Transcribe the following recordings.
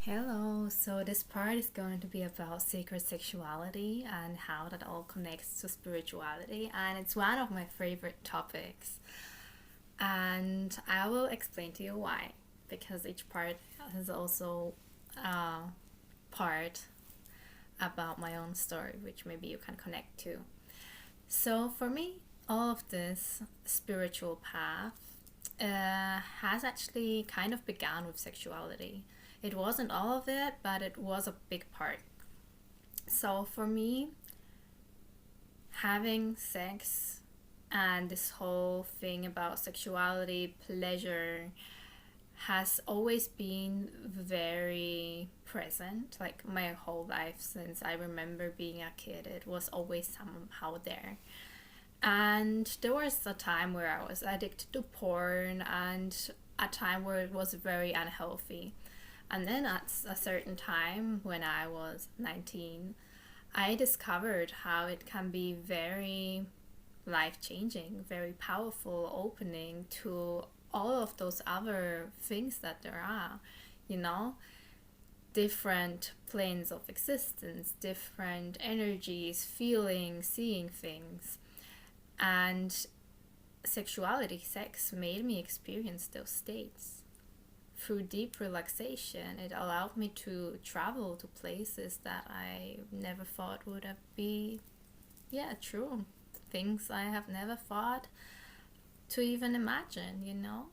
Hello, so this part is going to be about sacred sexuality and how that all connects to spirituality, and it's one of my favorite topics. And I will explain to you why, because each part has also a part about my own story, which maybe you can connect to. So, for me, all of this spiritual path has actually kind of began with sexuality. It wasn't all of it, but it was a big part. So for me, having sex and this whole thing about sexuality, pleasure, has always been very present. Like my whole life since I remember being a kid, it was always somehow there. And there was a time where I was addicted to porn and a time where it was very unhealthy. And then at a certain time when I was 19, I discovered how it can be very life changing, very powerful, opening to all of those other things that there are, you know, different planes of existence, different energies, feeling, seeing things. And sexuality, sex, made me experience those states. Through deep relaxation, it allowed me to travel to places that I never thought would have be, yeah, true. Things I have never thought to even imagine, you know?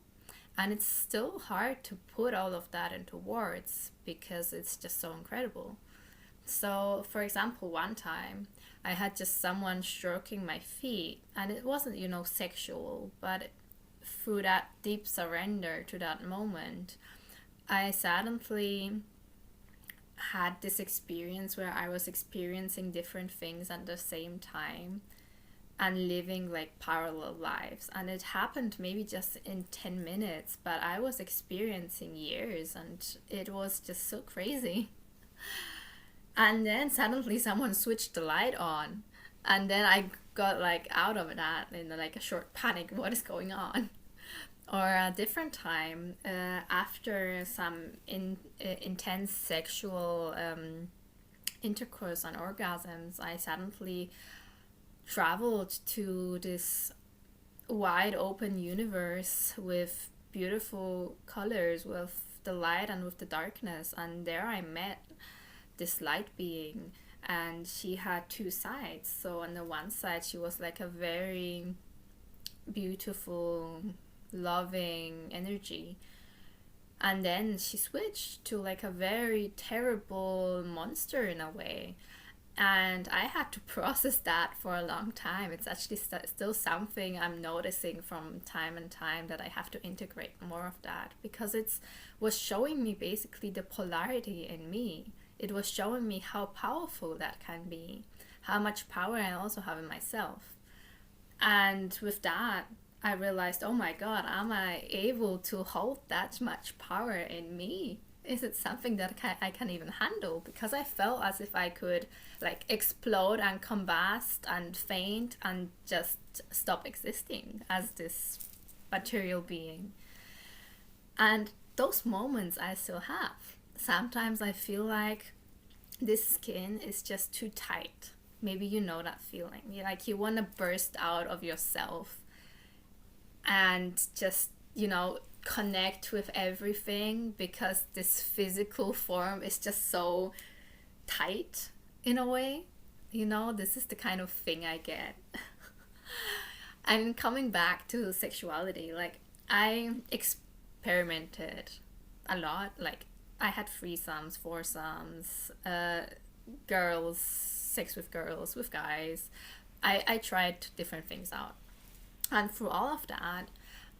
And it's still hard to put all of that into words because it's just so incredible. So, for example, one time I had just someone stroking my feet, and it wasn't, sexual, but through that deep surrender to that moment, I suddenly had this experience where I was experiencing different things at the same time and living like parallel lives. And it happened maybe just in 10 minutes, but I was experiencing years and it was just so crazy. And then suddenly someone switched the light on. And then I got like out of that in like a short panic. What is going on? Or a different time, after some intense sexual intercourse and orgasms, I suddenly traveled to this wide open universe with beautiful colors, with the light and with the darkness. And there I met this light being, and she had two sides. So on the one side, she was like a very beautiful, loving energy. And then she switched to like a very terrible monster in a way. And I had to process that for a long time. It's actually still something I'm noticing from time and time, that I have to integrate more of that, because it was showing me basically the polarity in me. It was showing me how powerful that can be, how much power I also have in myself. And with that, I realized, oh my God, am I able to hold that much power in me? Is it something that I can even handle? Because I felt as if I could like explode and combust and faint and just stop existing as this material being. And those moments I still have. Sometimes I feel like this skin is just too tight. Maybe you know that feeling. You like you want to burst out of yourself and just, connect with everything, because this physical form is just so tight in a way. This is the kind of thing I get. And coming back to sexuality, like I experimented a lot. Like I had threesomes, foursomes, girls, sex with girls, with guys. I tried different things out. And through all of that,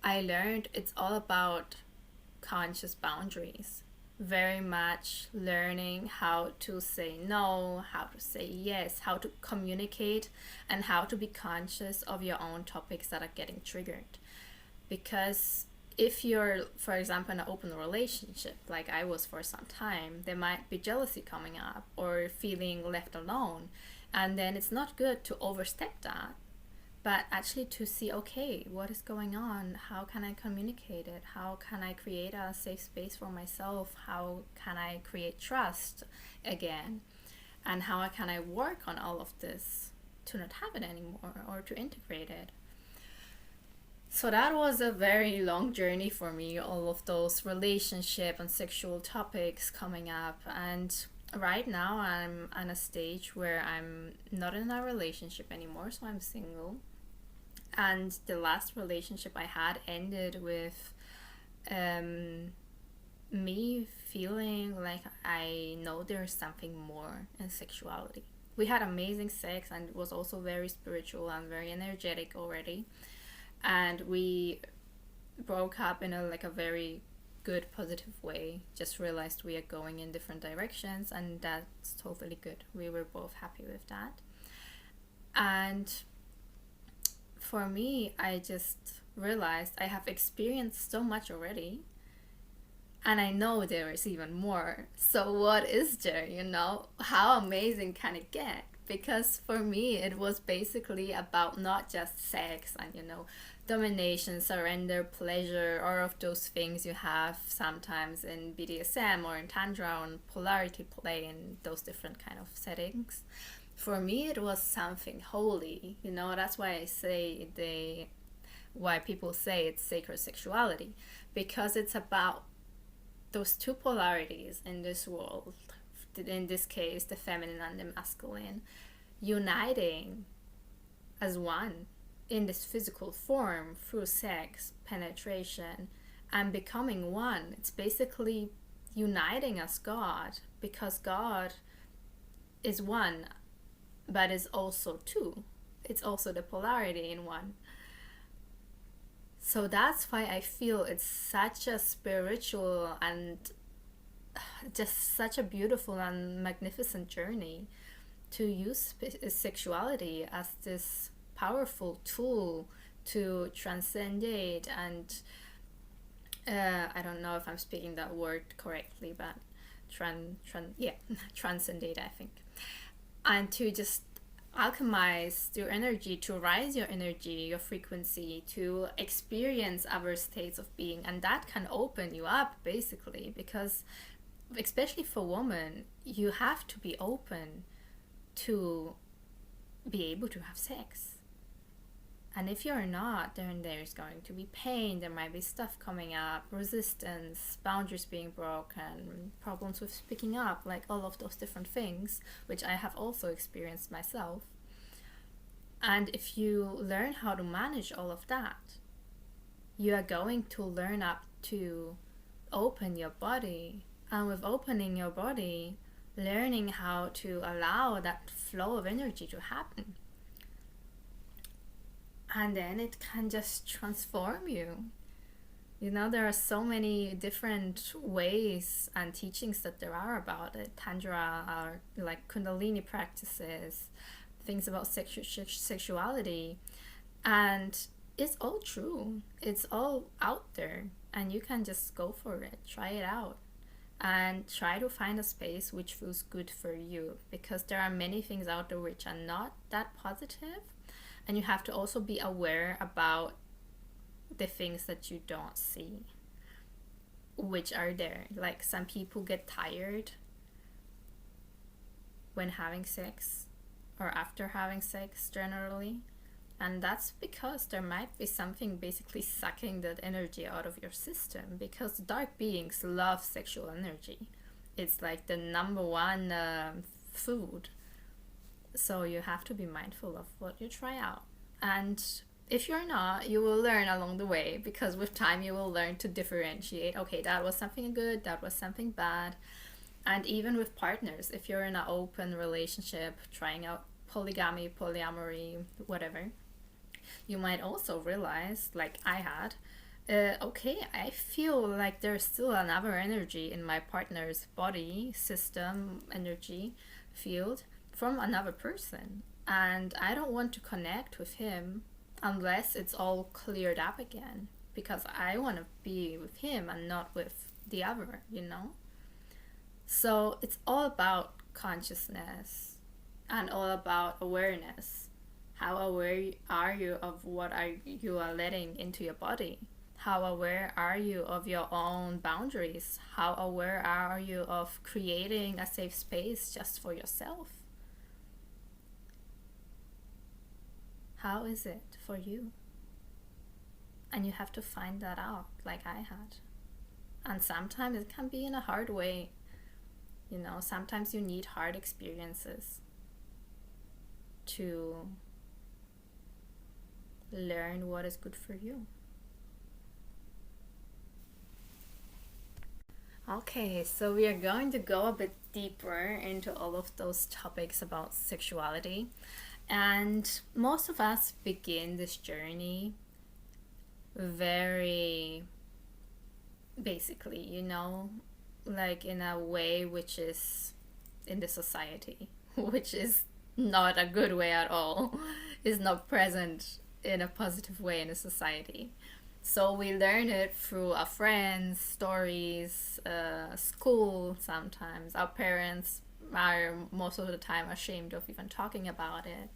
I learned it's all about conscious boundaries. Very much learning how to say no, how to say yes, how to communicate, and how to be conscious of your own topics that are getting triggered. Because if you're, for example, in an open relationship, like I was for some time, there might be jealousy coming up or feeling left alone. And then it's not good to overstep that, but actually to see, okay, what is going on? How can I communicate it? How can I create a safe space for myself? How can I create trust again? And how can I work on all of this to not have it anymore or to integrate it? So that was a very long journey for me, all of those relationship and sexual topics coming up. And right now I'm at a stage where I'm not in a relationship anymore, so I'm single. And the last relationship I had ended with um, me feeling like I know there's something more in sexuality. We had amazing sex and it was also very spiritual and very energetic already. And we broke up in a very good positive way. Just realized we are going in different directions and that's totally good. We were both happy with that. And for me, I just realized I have experienced so much already and I know there is even more. So what is there, you know? How amazing can it get? Because for me, it was basically about not just sex and, you know, domination, surrender, pleasure, all of those things you have sometimes in BDSM or in Tantra or in polarity play in those different kind of settings. For me, it was something holy, you know, that's why I say why people say it's sacred sexuality, because it's about those two polarities in this world, in this case the feminine and the masculine, uniting as one in this physical form through sex, penetration, and becoming one. It's basically uniting as God, because God is one but is also two. It's also the polarity in one. So that's why I feel it's such a spiritual and just such a beautiful and magnificent journey to use sexuality as this powerful tool to transcend it and I don't know if I'm speaking that word correctly, but transcendate, I think, and to just alchemize your energy, to rise your energy, your frequency, to experience other states of being, and that can open you up basically, because especially for women, you have to be open to be able to have sex. And if you're not, then there's going to be pain, there might be stuff coming up, resistance, boundaries being broken, problems with speaking up, like all of those different things, which I have also experienced myself. And if you learn how to manage all of that, you are going to learn up to open your body. And with opening your body, learning how to allow that flow of energy to happen. And then it can just transform you. You know, there are so many different ways and teachings that there are about it. Tantra are like Kundalini practices, things about sexuality. And it's all true. It's all out there. And you can just go for it. Try it out. And try to find a space which feels good for you. Because there are many things out there which are not that positive. And you have to also be aware about the things that you don't see, which are there. Like some people get tired when having sex or after having sex generally. And that's because there might be something basically sucking that energy out of your system, because dark beings love sexual energy. It's like the number one food. So you have to be mindful of what you try out. And if you're not, you will learn along the way, because with time you will learn to differentiate. Okay, that was something good, that was something bad. And even with partners, if you're in an open relationship, trying out polygamy, polyamory, whatever, you might also realize, like I had, okay, I feel like there's still another energy in my partner's body, system, energy field from another person. And I don't want to connect with him unless it's all cleared up again, because I want to be with him and not with the other, you know? So it's all about consciousness and all about awareness. How aware are you of what you are letting into your body? How aware are you of your own boundaries? How aware are you of creating a safe space just for yourself? How is it for you? And you have to find that out, like I had. And sometimes it can be in a hard way. You know, sometimes you need hard experiences to learn what is good for you. Okay, so we are going to go a bit deeper into all of those topics about sexuality. And most of us begin this journey very basically, you know, like in a way which is in the society, which is not a good way at all, is not present in a positive way in a society. So we learn it through our friends, stories, school sometimes. Our parents are most of the time ashamed of even talking about it.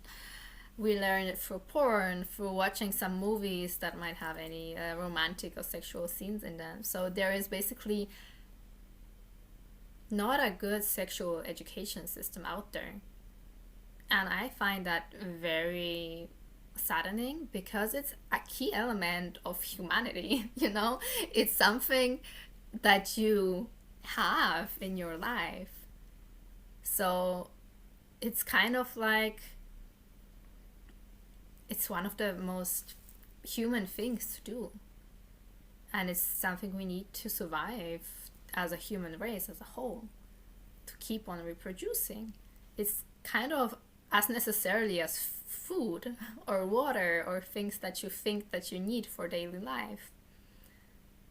We learn it through porn, through watching some movies that might have any romantic or sexual scenes in them. So there is basically not a good sexual education system out there. And I find that very saddening because it's a key element of humanity, you know? It's something that you have in your life. So it's kind of like it's one of the most human things to do. And it's something we need to survive as a human race as a whole, to keep on reproducing. It's kind of as necessarily as food or water or things that you think that you need for daily life.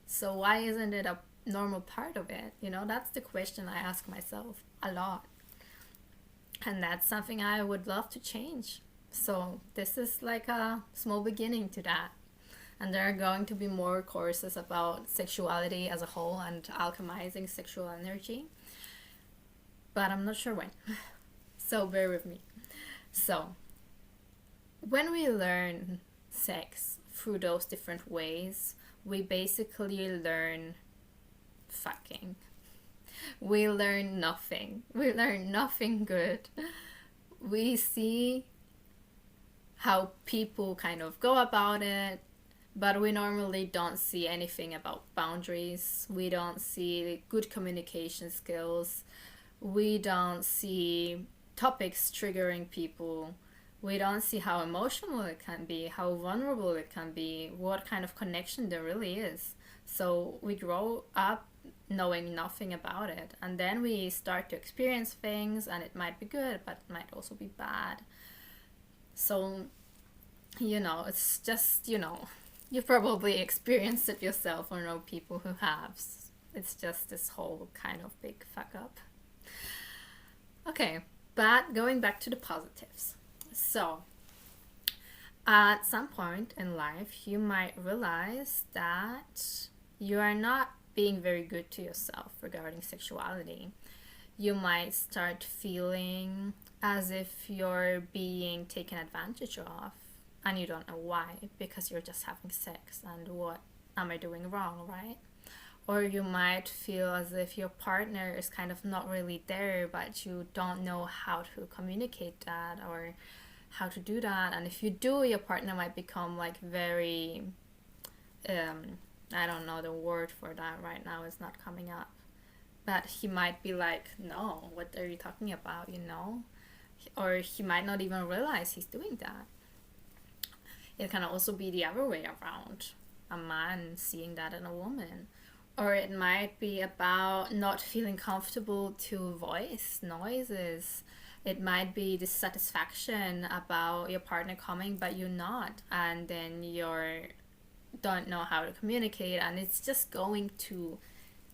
So why isn't it a normal part of it? You know, that's the question I ask myself a lot. And that's something I would love to change. So this is like a small beginning to that. And there are going to be more courses about sexuality as a whole and alchemizing sexual energy. But I'm not sure when. So bear with me. So, when we learn sex through those different ways, we basically learn fucking. We learn nothing. We learn nothing good. We see how people kind of go about it, but we normally don't see anything about boundaries. We don't see good communication skills. We don't see topics triggering people. We don't see how emotional it can be, how vulnerable it can be, what kind of connection there really is. So we grow up knowing nothing about it. And then we start to experience things, and it might be good, but it might also be bad. So, you know, it's just, you know, you probably experienced it yourself or know people who have. It's just this whole kind of big fuck up. Okay, but going back to the positives. So, at some point in life, you might realize that you are not being very good to yourself regarding sexuality. You might start feeling as if you're being taken advantage of, and you don't know why, because you're just having sex, and what am I doing wrong, right? Or you might feel as if your partner is kind of not really there, but you don't know how to communicate that or how to do that. And if you do, your partner might become like very, I don't know the word for that right now, it's not coming up. But he might be like, no, what are you talking about, you know? Or he might not even realize he's doing that. It can also be the other way around, a man seeing that in a woman. Or it might be about not feeling comfortable to voice noises. It might be dissatisfaction about your partner coming but you not, and then you don't know how to communicate, and it's just going to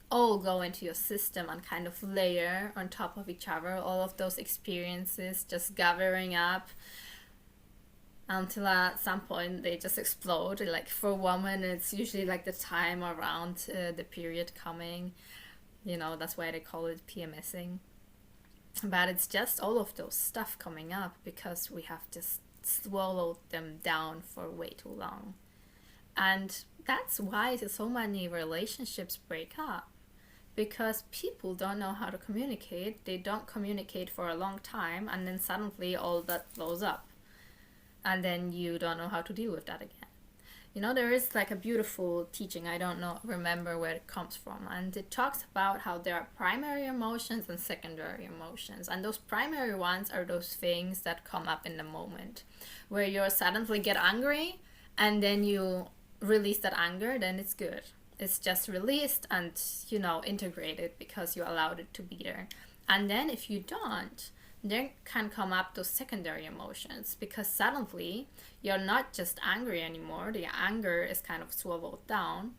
all go into your system and kind of layer on top of each other, all of those experiences just gathering up until at some point they just explode. Like for women, it's usually like the time around the period coming. You know, that's why they call it PMSing. But it's just all of those stuff coming up because we have just swallowed them down for way too long. And that's why so many relationships break up, because people don't know how to communicate. They don't communicate for a long time, and then suddenly all that blows up. And then you don't know how to deal with that again. There is like a beautiful teaching, I don't know, remember where it comes from, and it talks about how there are primary emotions and secondary emotions. And those primary ones are those things that come up in the moment, where you suddenly get angry and then you release that anger, then it's good. It's just released and, integrated because you allowed it to be there. And then if you don't, there can come up those secondary emotions, because suddenly you're not just angry anymore. The anger is kind of swallowed down,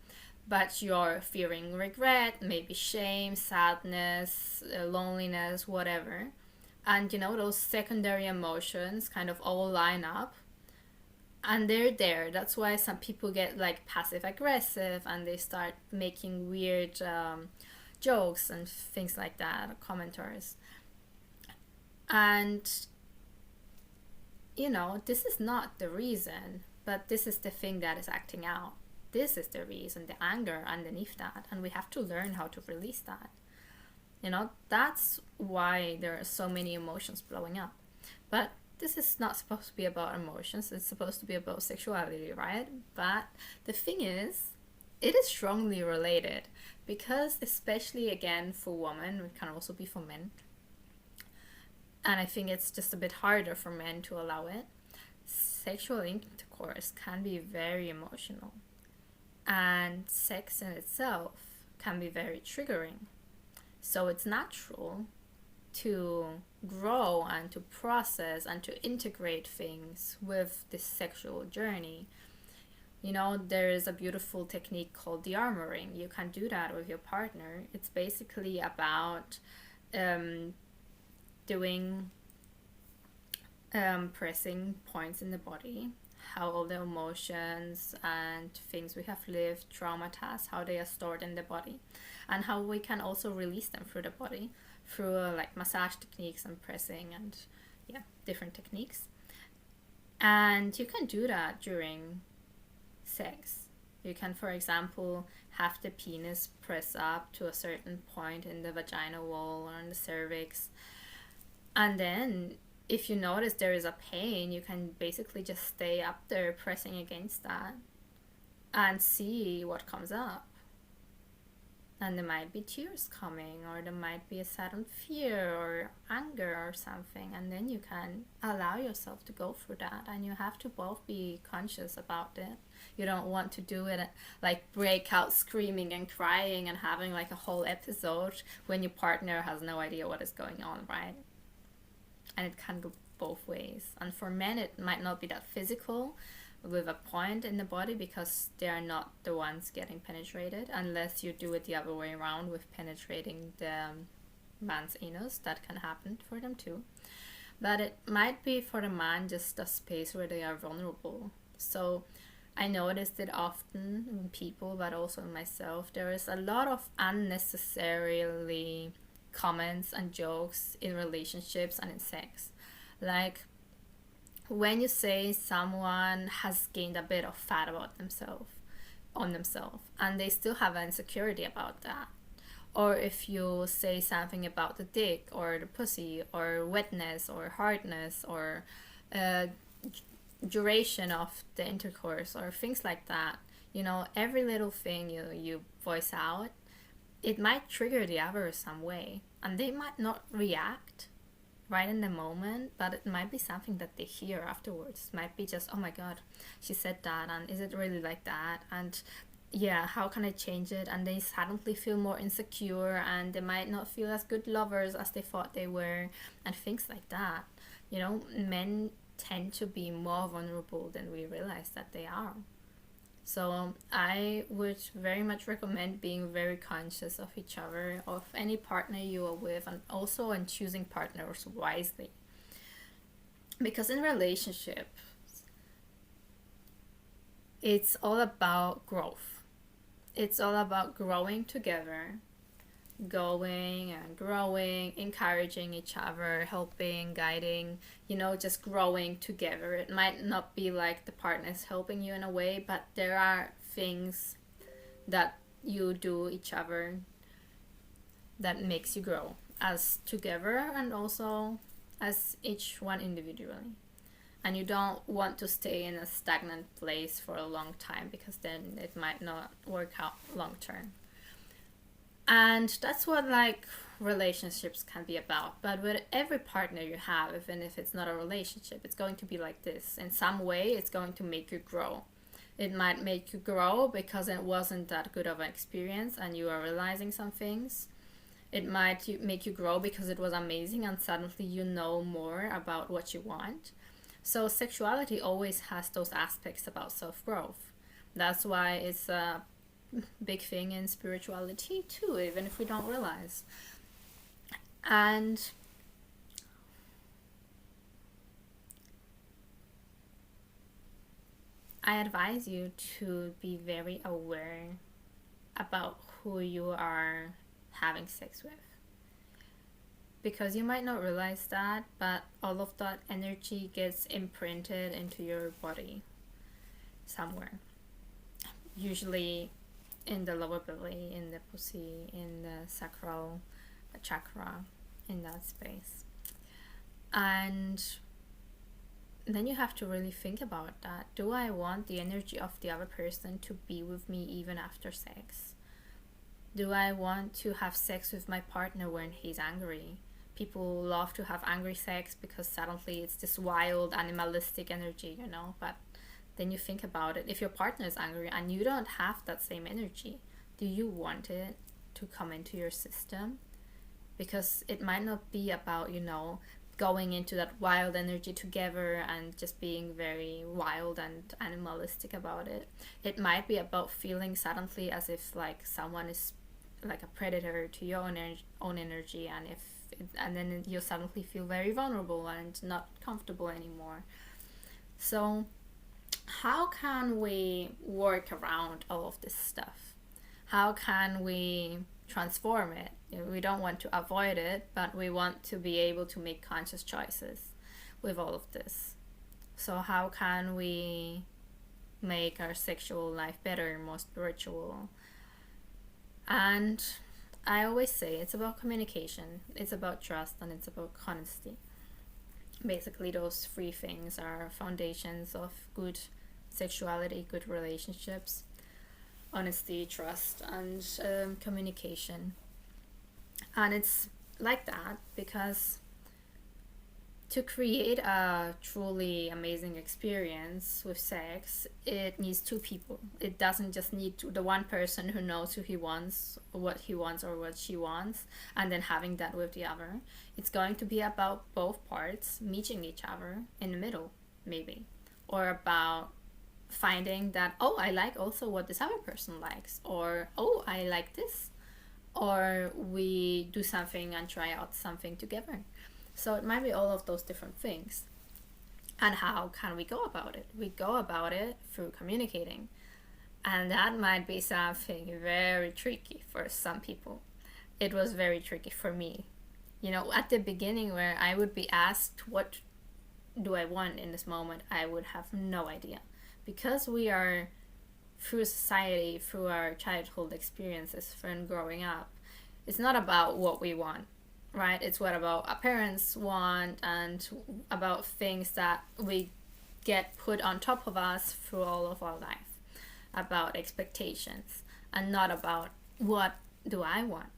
but you're feeling regret, maybe shame, sadness, loneliness, whatever. And those secondary emotions kind of all line up, and they're there. That's why some people get like passive aggressive and they start making weird jokes and things like that, commenters. And this is not the reason, but this is the thing that is acting out. This is the reason, the anger underneath that, and we have to learn how to release that. That's why there are so many emotions blowing up. But this is not supposed to be about emotions, it's supposed to be about sexuality, right? But the thing is, it is strongly related, because especially again for women, it can also be for men, and I think it's just a bit harder for men to allow it. Sexual intercourse can be very emotional, and sex in itself can be very triggering. So it's natural to grow and to process and to integrate things with this sexual journey. There is a beautiful technique called de-armoring. You can do that with your partner. It's basically about doing pressing points in the body, how all the emotions and things we have lived, traumatized, how they are stored in the body, and how we can also release them through the body through like massage techniques and pressing and different techniques. And you can do that during sex. You can, for example, have the penis press up to a certain point in the vaginal wall or in the cervix. And then if you notice there is a pain, you can basically just stay up there pressing against that and see what comes up. And there might be tears coming, or there might be a sudden fear or anger or something, and then you can allow yourself to go through that. And you have to both be conscious about it. You don't want to do it like break out screaming and crying and having like a whole episode when your partner has no idea what is going on, right? And it can go both ways. And for men, it might not be that physical with a point in the body, because they are not the ones getting penetrated, unless you do it the other way around with penetrating the man's anus. That can happen for them too. But it might be for the man just a space where they are vulnerable. So I noticed it often in people, but also in myself. There is a lot of unnecessarily comments and jokes in relationships and in sex. Like when you say someone has gained a bit of fat about themselves, and they still have an insecurity about that. Or if you say something about the dick or the pussy or wetness or hardness or duration of the intercourse or things like that, every little thing you voice out, it might trigger the other some way, and they might not react right in the moment, but it might be something that they hear afterwards. It might be just, oh my god, she said that, and is it really like that, and how can I change it? And they suddenly feel more insecure, and they might not feel as good lovers as they thought they were, and things like that. Men tend to be more vulnerable than we realize that they are. So I would very much recommend being very conscious of each other, of any partner you are with, and also in choosing partners wisely. Because in relationships, it's all about growth. It's all about growing together, going and growing, encouraging each other, helping, guiding, just growing together. It might not be like the partner's helping you in a way, but there are things that you do each other that makes you grow as together and also as each one individually. And you don't want to stay in a stagnant place for a long time, because then it might not work out long term. And that's what like relationships can be about. But with every partner you have, even if it's not a relationship, it's going to be like this. In some way, it's going to make you grow. It might make you grow because it wasn't that good of an experience and you are realizing some things. It might make you grow because it was amazing and suddenly you know more about what you want. So sexuality always has those aspects about self-growth. That's why it's a big thing in spirituality too, even if we don't realize. And I advise you to be very aware about who you are having sex with, because you might not realize that, but all of that energy gets imprinted into your body somewhere, usually in the lower belly, in the pussy, in the sacral chakra, in that space. And then you have to really think about that. Do I want the energy of the other person to be with me even after sex? Do I want to have sex with my partner when he's angry? People love to have angry sex because suddenly it's this wild animalistic energy, but then you think about it. If your partner is angry and you don't have that same energy, do you want it to come into your system? Because it might not be about, going into that wild energy together and just being very wild and animalistic about it. It might be about feeling suddenly as if like someone is like a predator to your own energy, and then you suddenly feel very vulnerable and not comfortable anymore. So how can we work around all of this stuff? How can we transform it? We don't want to avoid it, but we want to be able to make conscious choices with all of this. So how can we make our sexual life better, more spiritual? And I always say it's about communication, it's about trust, and it's about honesty. Basically, those three things are foundations of good sexuality, good relationships: honesty, trust, and communication. And it's like that because to create a truly amazing experience with sex, it needs two people. It doesn't just need the one person who knows who he wants, what he wants, or what she wants, and then having that with the other. It's going to be about both parts meeting each other in the middle, maybe. Or about finding that, oh, I like also what this other person likes, or oh, I like this. Or we do something and try out something together. So it might be all of those different things. And how can we go about it? We go about it through communicating. And that might be something very tricky for some people. It was very tricky for me. At the beginning, where I would be asked, what do I want in this moment? I would have no idea. Because we are, through society, through our childhood experiences from growing up, it's not about what we want, right? It's what about our parents want and about things that we get put on top of us through all of our life, about expectations, and not about what do I want.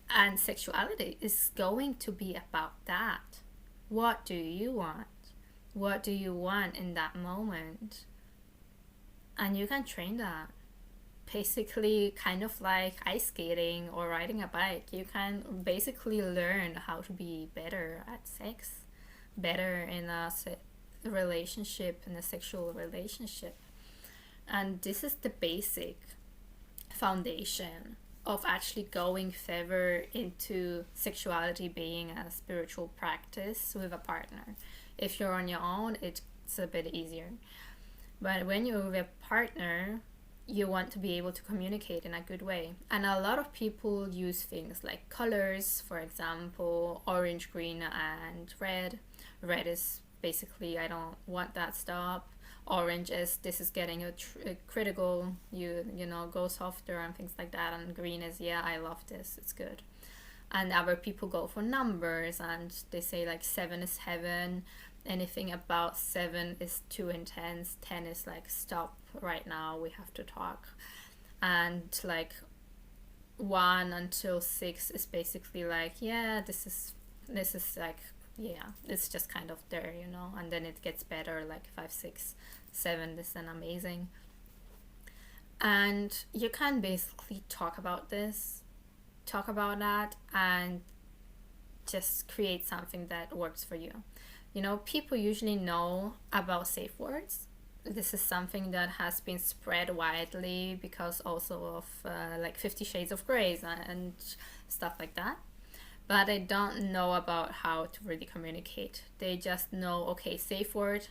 And sexuality is going to be about that. What do you want? What do you want in that moment? And you can train that. Basically, kind of like ice skating or riding a bike. You can basically learn how to be better at sex, better in a relationship, in a sexual relationship. And this is the basic foundation of actually going further into sexuality being a spiritual practice with a partner. If you're on your own, it's a bit easier. But when you're with a partner, you want to be able to communicate in a good way. And a lot of people use things like colors, for example, orange, green, and red. Red is basically, I don't want that, stop. Orange is, this is getting a critical, you know, go softer and things like that. And green is, yeah, I love this, it's good. And other people go for numbers, and they say like 7 is heaven, anything about 7 is too intense, 10 is like stop right now, we have to talk. And like 1 until 6 is basically like, yeah, this is like, yeah, it's just kind of there, you know. And then it gets better, like 5, 6, 7, this is amazing. And you can basically talk about that, and just create something that works for you. You know, people usually know about safe words. This is something that has been spread widely because also of like 50 Shades of Grey and stuff like that. But they don't know about how to really communicate. They just know, okay, safe word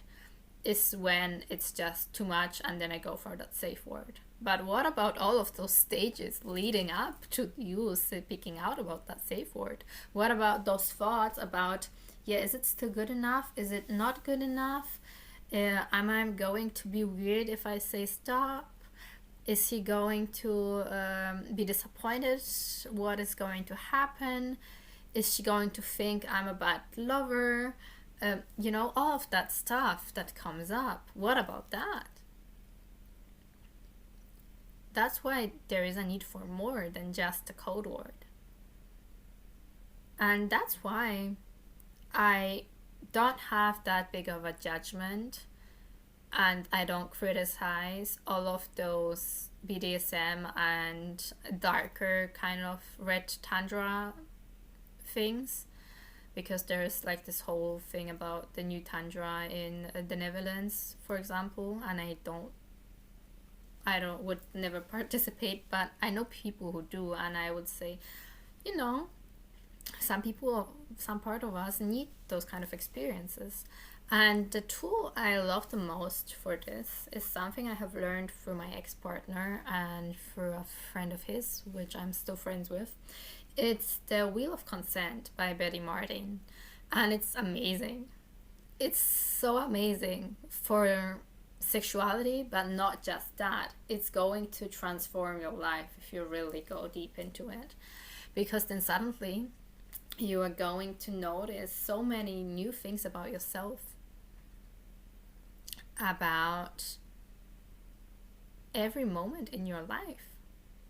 is when it's just too much, and then I go for that safe word. But what about all of those stages leading up to you speaking out about that safe word? What about those thoughts about, yeah, is it still good enough? Is it not good enough? Am I going to be weird if I say stop? Is he going to be disappointed? What is going to happen? Is she going to think I'm a bad lover? You know, all of that stuff that comes up. What about that? That's why there is a need for more than just a code word. And that's why I don't have that big of a judgment, and I don't criticize all of those BDSM and darker kind of red tantra things, because there's like this whole thing about the new tantra in the Netherlands, for example, and I would never participate, but I know people who do, and I would say, you know, some people, some part of us need those kind of experiences. And the tool I love the most for this is something I have learned through my ex-partner and through a friend of his, which I'm still friends with. It's the Wheel of Consent by Betty Martin, and it's amazing. It's so amazing for sexuality, but not just that. It's going to transform your life if you really go deep into it, because then suddenly you are going to notice so many new things about yourself, about every moment in your life.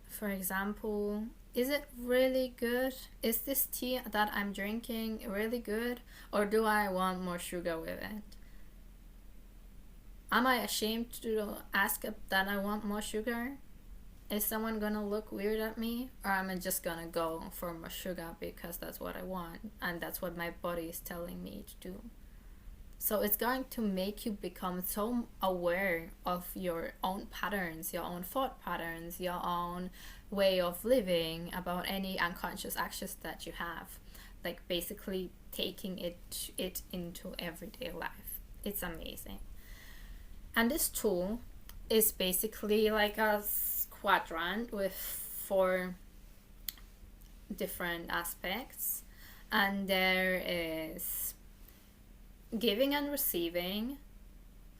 For example, is it really good? Is this tea that I'm drinking really good, or do I want more sugar with it? Am I ashamed to ask that I want more sugar? Is someone gonna look weird at me, or am I just gonna go for more sugar because that's what I want and that's what my body is telling me to do? So it's going to make you become so aware of your own patterns, your own thought patterns, your own way of living, about any unconscious actions that you have. Like basically taking it into everyday life. It's amazing. And this tool is basically like a quadrant with 4 different aspects. And there is giving and receiving,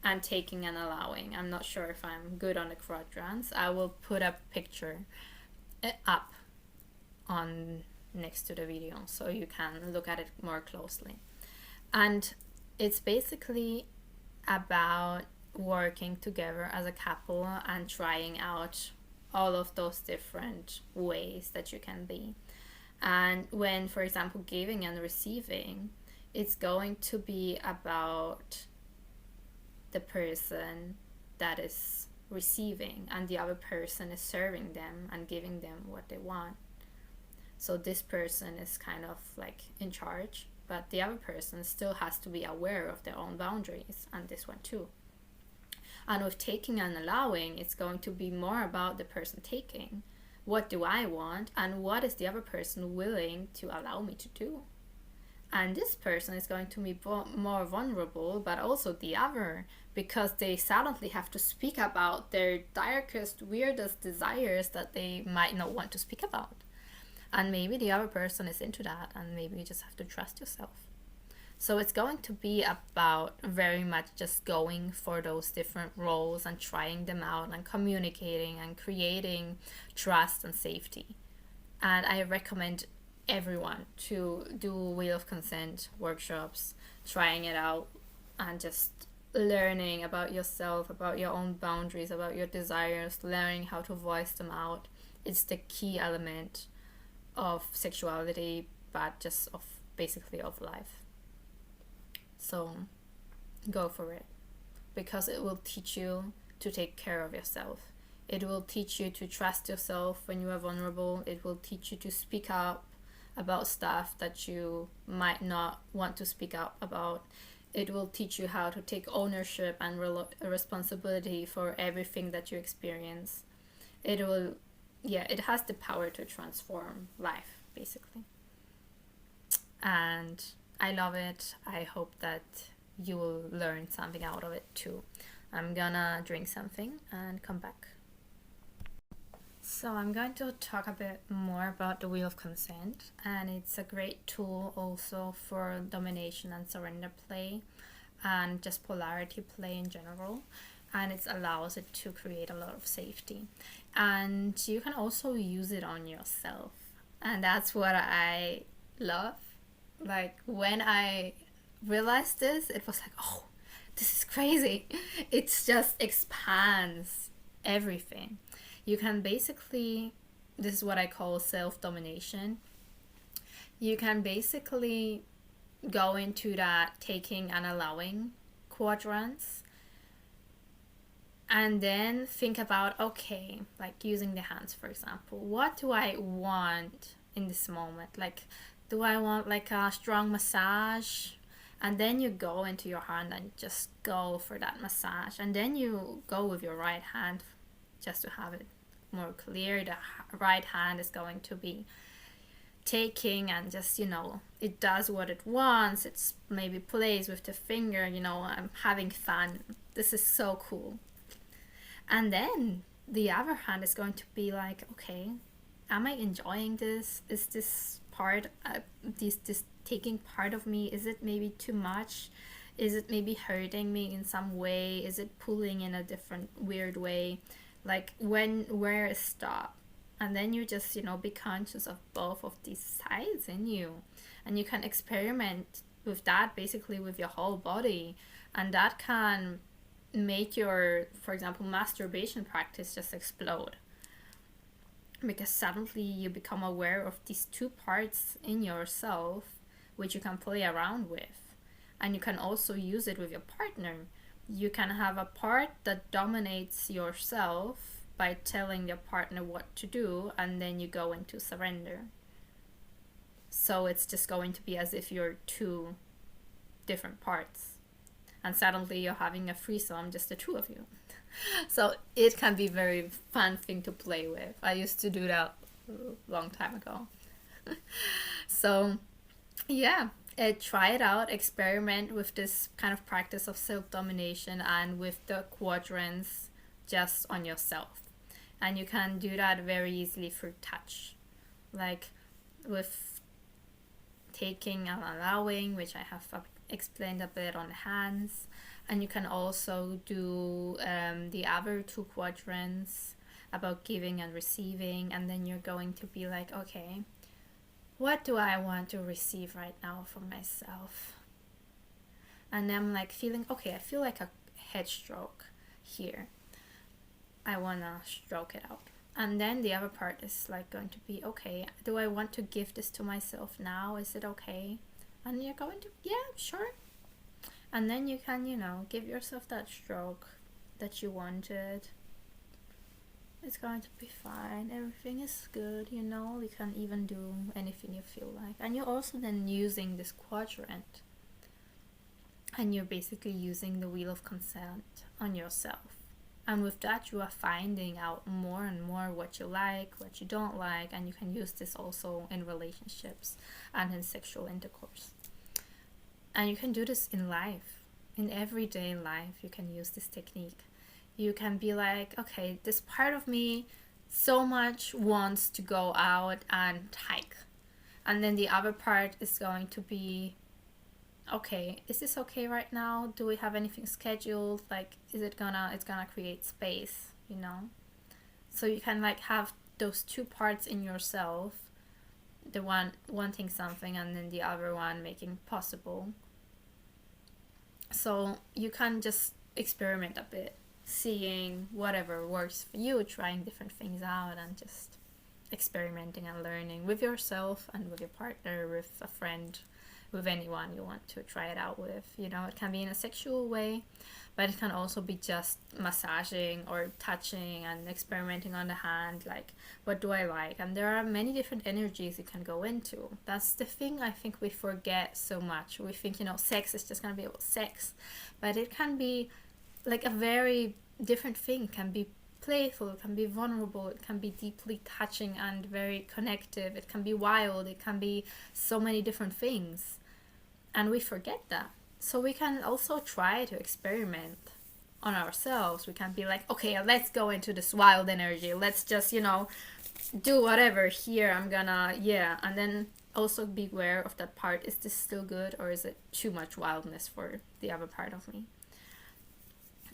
and taking and allowing. I'm not sure if I'm good on the quadrants. I will put a picture up on next to the video so you can look at it more closely. And it's basically about working together as a couple and trying out all of those different ways that you can be. And when, for example, giving and receiving, it's going to be about the person that is receiving, and the other person is serving them and giving them what they want. So this person is kind of like in charge, but the other person still has to be aware of their own boundaries, and this one too. And with taking and allowing, it's going to be more about the person taking. What do I want, and what is the other person willing to allow me to do? And this person is going to be more vulnerable, but also the other, because they suddenly have to speak about their darkest, weirdest desires that they might not want to speak about. And maybe the other person is into that, and maybe you just have to trust yourself. So it's going to be about very much just going for those different roles and trying them out and communicating and creating trust and safety. And I recommend everyone to do Wheel of Consent workshops, trying it out, and just learning about yourself, about your own boundaries, about your desires, learning how to voice them out. It's the key element of sexuality, but just of basically of life. So go for it, because it will teach you to take care of yourself. It will teach you to trust yourself when you are vulnerable. It will teach you to speak up about stuff that you might not want to speak up about. It will teach you how to take ownership and responsibility for everything that you experience. It will, yeah, it has the power to transform life, basically. And I love it. I hope that you will learn something out of it too. I'm gonna drink something and come back. So I'm going to talk a bit more about the Wheel of Consent, and it's a great tool also for domination and surrender play, and just polarity play in general, and it allows it to create a lot of safety. And you can also use it on yourself, and that's what I love. Like, when I realized this, it was like, oh, this is crazy. It just expands everything. You can basically, this is what I call self-domination. You can basically go into that taking and allowing quadrants, and then think about, okay, like using the hands, for example. What do I want in this moment? Like, do I want like a strong massage? And then you go into your hand and just go for that massage. And then you go with your right hand, just to have it more clear. The right hand is going to be taking, and just, it does what it wants. It's maybe plays with the finger, I'm having fun. This is so cool. And then the other hand is going to be like, okay, am I enjoying this? Is this part, this taking part of me, is it maybe too much? Is it maybe hurting me in some way? Is it pulling in a different weird way? Like, where is stop? And then you just, be conscious of both of these sides in you. And you can experiment with that basically with your whole body. And that can make your, for example, masturbation practice just explode. Because suddenly you become aware of these two parts in yourself, which you can play around with. And you can also use it with your partner. You can have a part that dominates yourself by telling your partner what to do, and then you go into surrender. So it's just going to be as if you're two different parts. And suddenly you're having a threesome, just the two of you. So it can be a very fun thing to play with. I used to do that a long time ago. So yeah, try it out, experiment with this kind of practice of self-domination and with the quadrants just on yourself. And you can do that very easily through touch, like with taking and allowing, which I have explained a bit on the hands. And you can also do the other two quadrants about giving and receiving, and then you're going to be like, okay, what do I want to receive right now from myself? And I'm like feeling, okay, I feel like a head stroke here. I want to stroke it out. And then the other part is like going to be, okay, do I want to give this to myself now? Is it okay? And you're going to, yeah, sure. And then you can, give yourself that stroke that you wanted. It's going to be fine. Everything is good, You can even do anything you feel like. And you're also then using this quadrant. And you're basically using the Wheel of Consent on yourself. And with that, you are finding out more and more what you like, what you don't like. And you can use this also in relationships and in sexual intercourse. And you can do this in life, in everyday life. You can use this technique. You can be like, okay, this part of me so much wants to go out and hike, and then the other part is going to be, okay, is this okay right now? Do we have anything scheduled? Like, is it gonna, it's gonna create space, you know? So you can like have those two parts in yourself, the one wanting something and then the other one making possible. So you can just experiment a bit, seeing whatever works for you, trying different things out, and just experimenting and learning with yourself and with your partner, with a friend, with anyone you want to try it out with. You know, it can be in a sexual way, but it can also be just massaging or touching and experimenting on the hand, like, what do I like? And there are many different energies you can go into. That's the thing I think we forget so much. We think, you know, sex is just going to be about sex, but it can be like a very different thing. It can be playful, it can be vulnerable, it can be deeply touching and very connective, it can be wild, it can be so many different things. And we forget that. So we can also try to experiment on ourselves. We can be like, okay, let's go into this wild energy. Let's just, you know, do whatever here. I'm gonna, yeah. And then also be aware of that part. Is this still good, or is it too much wildness for the other part of me?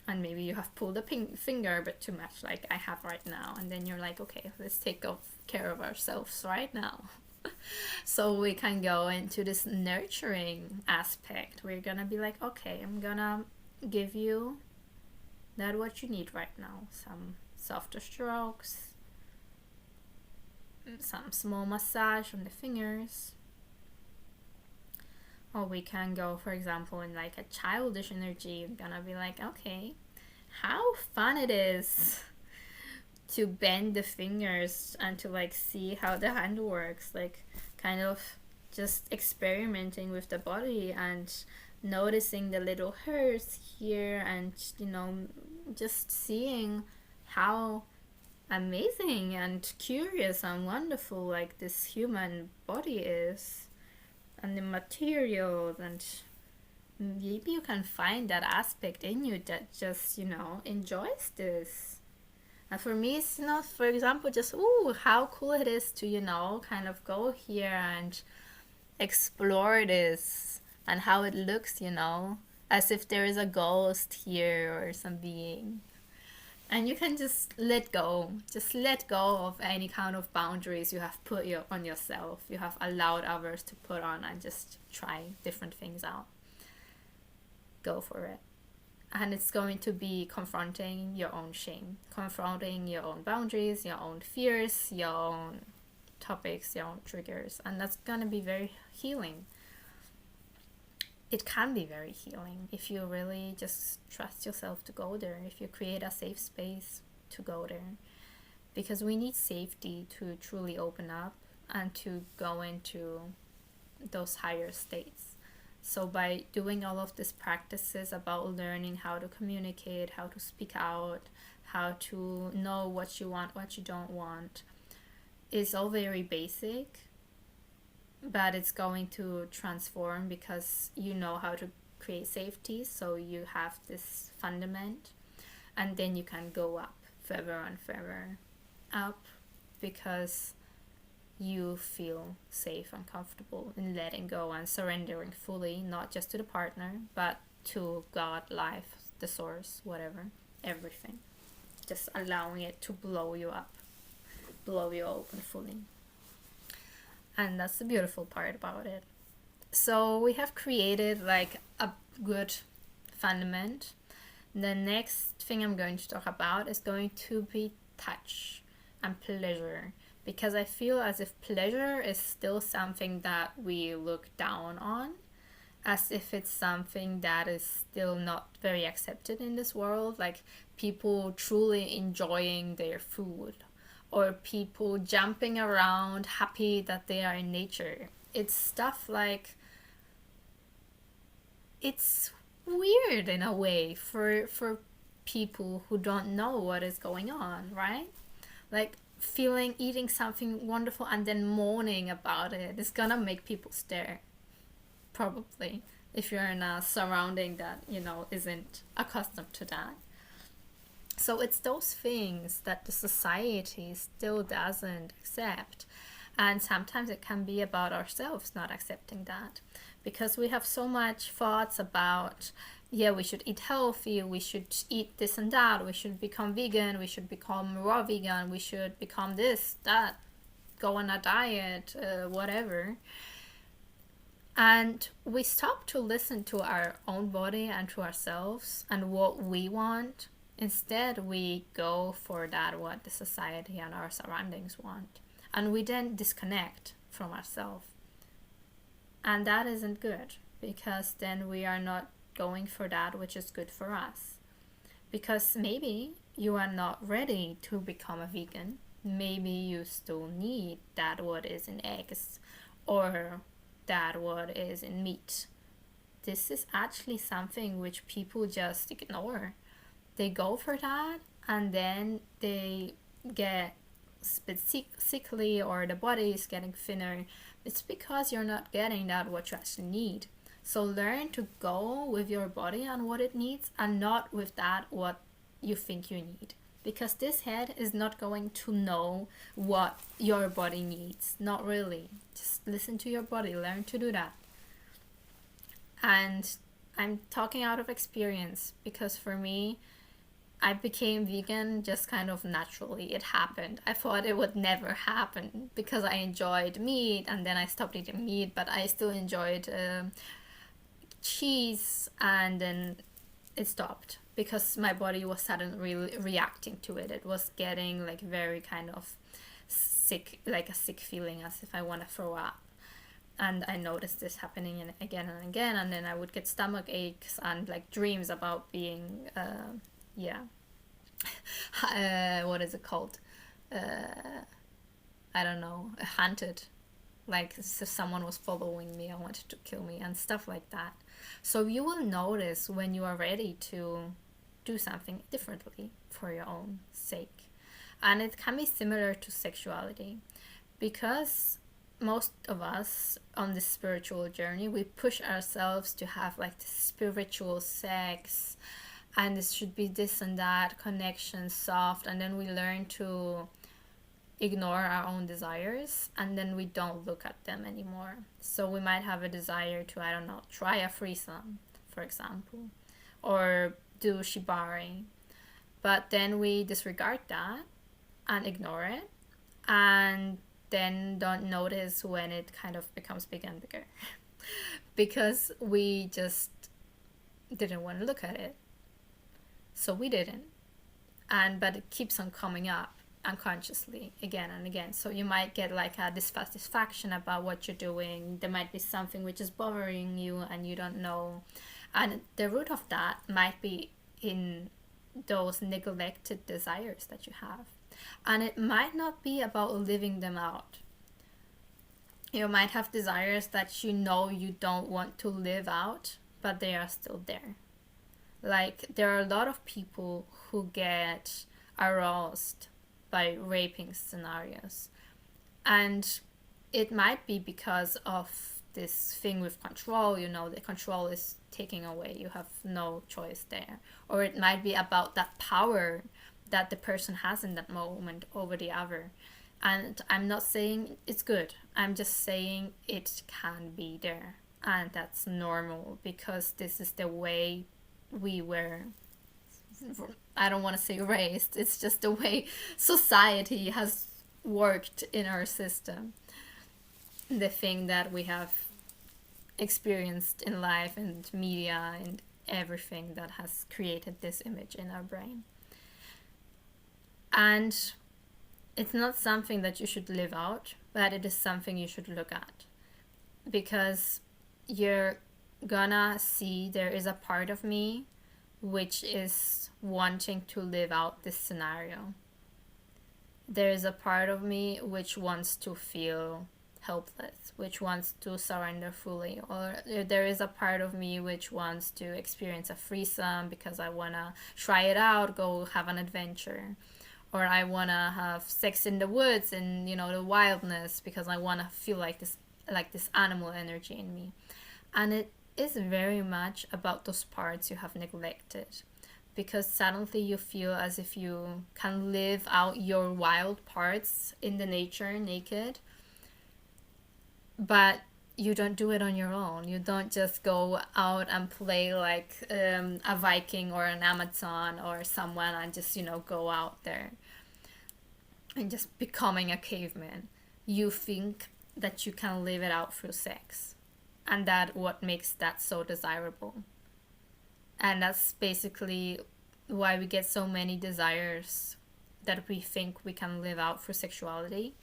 And maybe you have pulled a finger a bit too much, like I have right now. And then you're like, okay, let's take care of ourselves right now. So we can go into this nurturing aspect. We're gonna be like, okay, I'm gonna give you that what you need right now. Some softer strokes, some small massage on the fingers. Or we can go, for example, in like a childish energy. I'm gonna be like, okay, how fun it is to bend the fingers and to like see how the hand works, like kind of just experimenting with the body and noticing the little hairs here, and you know, just seeing how amazing and curious and wonderful like this human body is, and the materials. And maybe you can find that aspect in you that just, you know, enjoys this. And for me, it's, you know, for example, just, ooh, how cool it is to, you know, kind of go here and explore this and how it looks, you know, as if there is a ghost here or some being. And you can just let go of any kind of boundaries you have put on yourself, you have allowed others to put on, and just try different things out. Go for it. And it's going to be confronting your own shame, confronting your own boundaries, your own fears, your own topics, your own triggers. And that's going to be very healing. It can be very healing if you really just trust yourself to go there, if you create a safe space to go there. Because we need safety to truly open up and to go into those higher states. So by doing all of these practices about learning how to communicate, how to speak out, how to know what you want, what you don't want, it's all very basic, but it's going to transform because you know how to create safety. So you have this fundament, and then you can go up further and further up because you feel safe and comfortable in letting go and surrendering fully, not just to the partner, but to God, life, the source, whatever, everything. Just allowing it to blow you up, blow you open fully. And that's the beautiful part about it. So we have created like a good fundament. The next thing I'm going to talk about is going to be touch and pleasure, because I feel as if pleasure is still something that we look down on, as if it's something that is still not very accepted in this world, like people truly enjoying their food or people jumping around happy that they are in nature. It's stuff like, it's weird in a way for people who don't know what is going on, right? Like eating something wonderful and then moaning about it is gonna make people stare, probably. if you're in a surrounding that, isn't accustomed to that. So it's those things that the society still doesn't accept. And sometimes it can be about ourselves not accepting that, because we have so much thoughts about, yeah, we should eat healthy, we should eat this and that, we should become vegan, we should become raw vegan, we should become this, that, go on a diet, whatever. And we stop to listen to our own body and to ourselves and what we want. Instead, we go for that what the society and our surroundings want. And we then disconnect from ourselves. And that isn't good, because then we are not going for that which is good for us. Because maybe you are not ready to become a vegan. Maybe you still need that what is in eggs, or that what is in meat. This is actually something which people just ignore. They go for that, and then they get a bit sickly, or the body is getting thinner. It's because you're not getting that what you actually need. So learn to go with your body and what it needs, and not with that what you think you need. Because this head is not going to know what your body needs. Not really. Just listen to your body. Learn to do that. And I'm talking out of experience, because for me, I became vegan just kind of naturally. It happened. I thought it would never happen because I enjoyed meat, and then I stopped eating meat, but I still enjoyed cheese, and then it stopped because my body was suddenly reacting to it. It was getting like very kind of sick, like a sick feeling, as if I want to throw up. And I noticed this happening again and again, and then I would get stomach aches and like dreams about being what is it called, I don't know, hunted, like if someone was following me and wanted to kill me and stuff like that. So you will notice when you are ready to do something differently for your own sake. And it can be similar to sexuality, because most of us on this spiritual journey, we push ourselves to have like this spiritual sex, and this should be this and that connection, soft, and then we learn to ignore our own desires, and then we don't look at them anymore. So we might have a desire to, I don't know, try a threesome, for example, or do shibari, but then we disregard that and ignore it, and then don't notice when it kind of becomes bigger and bigger because we just didn't want to look at it. So we didn't. But it keeps on coming up unconsciously again and again. So you might get like a dissatisfaction about what you're doing. There might be something which is bothering you and you don't know. And the root of that might be in those neglected desires that you have. And it might not be about living them out. You might have desires that you know you don't want to live out, but they are still there. Like, there are a lot of people who get aroused by raping scenarios. And it might be because of this thing with control, the control is taking away. You have no choice there. Or it might be about that power that the person has in that moment over the other. And I'm not saying it's good. I'm just saying it can be there. And that's normal, because this is the way we were, I don't want to say raised, it's just the way society has worked in our system. The thing that we have experienced in life and media and everything that has created this image in our brain. And it's not something that you should live out, but it is something you should look at. Because you're gonna see there is a part of me which is wanting to live out this scenario. There is a part of me which wants to feel helpless, which wants to surrender fully, or there is a part of me which wants to experience a threesome because I want to try it out, go have an adventure, or I want to have sex in the woods and the wildness because I want to feel like this animal energy in me. And is very much about those parts you have neglected, because suddenly you feel as if you can live out your wild parts in the nature naked, but you don't do it on your own. You don't just go out and play like a Viking or an Amazon or someone and just, go out there and just becoming a caveman. You think that you can live it out through sex. And that what makes that so desirable. And that's basically why we get so many desires that we think we can live out through sexuality.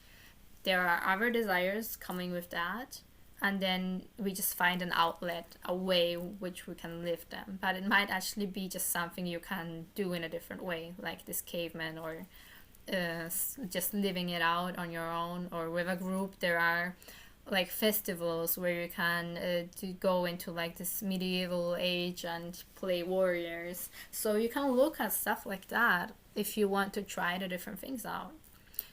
There are other desires coming with that, and then we just find an outlet, a way which we can live them. But it might actually be just something you can do in a different way, like this caveman, or just living it out on your own or with a group. There are like festivals where you can to go into like this medieval age and play warriors. So you can look at stuff like that if you want to try the different things out.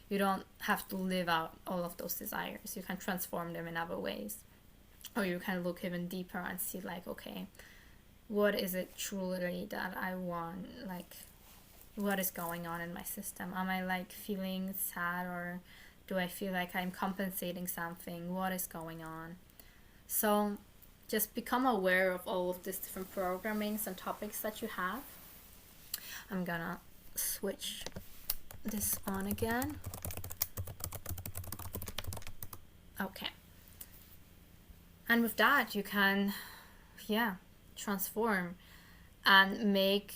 You don't have to live out all of those desires. You can transform them in other ways. Or you can look even deeper and see like, okay, what is it truly that I want? Like, what is going on in my system? Am I like feeling sad, or do I feel like I'm compensating something? What is going on? So just become aware of all of these different programmings and topics that you have. I'm gonna switch this on again. Okay. And with that, you can, transform and make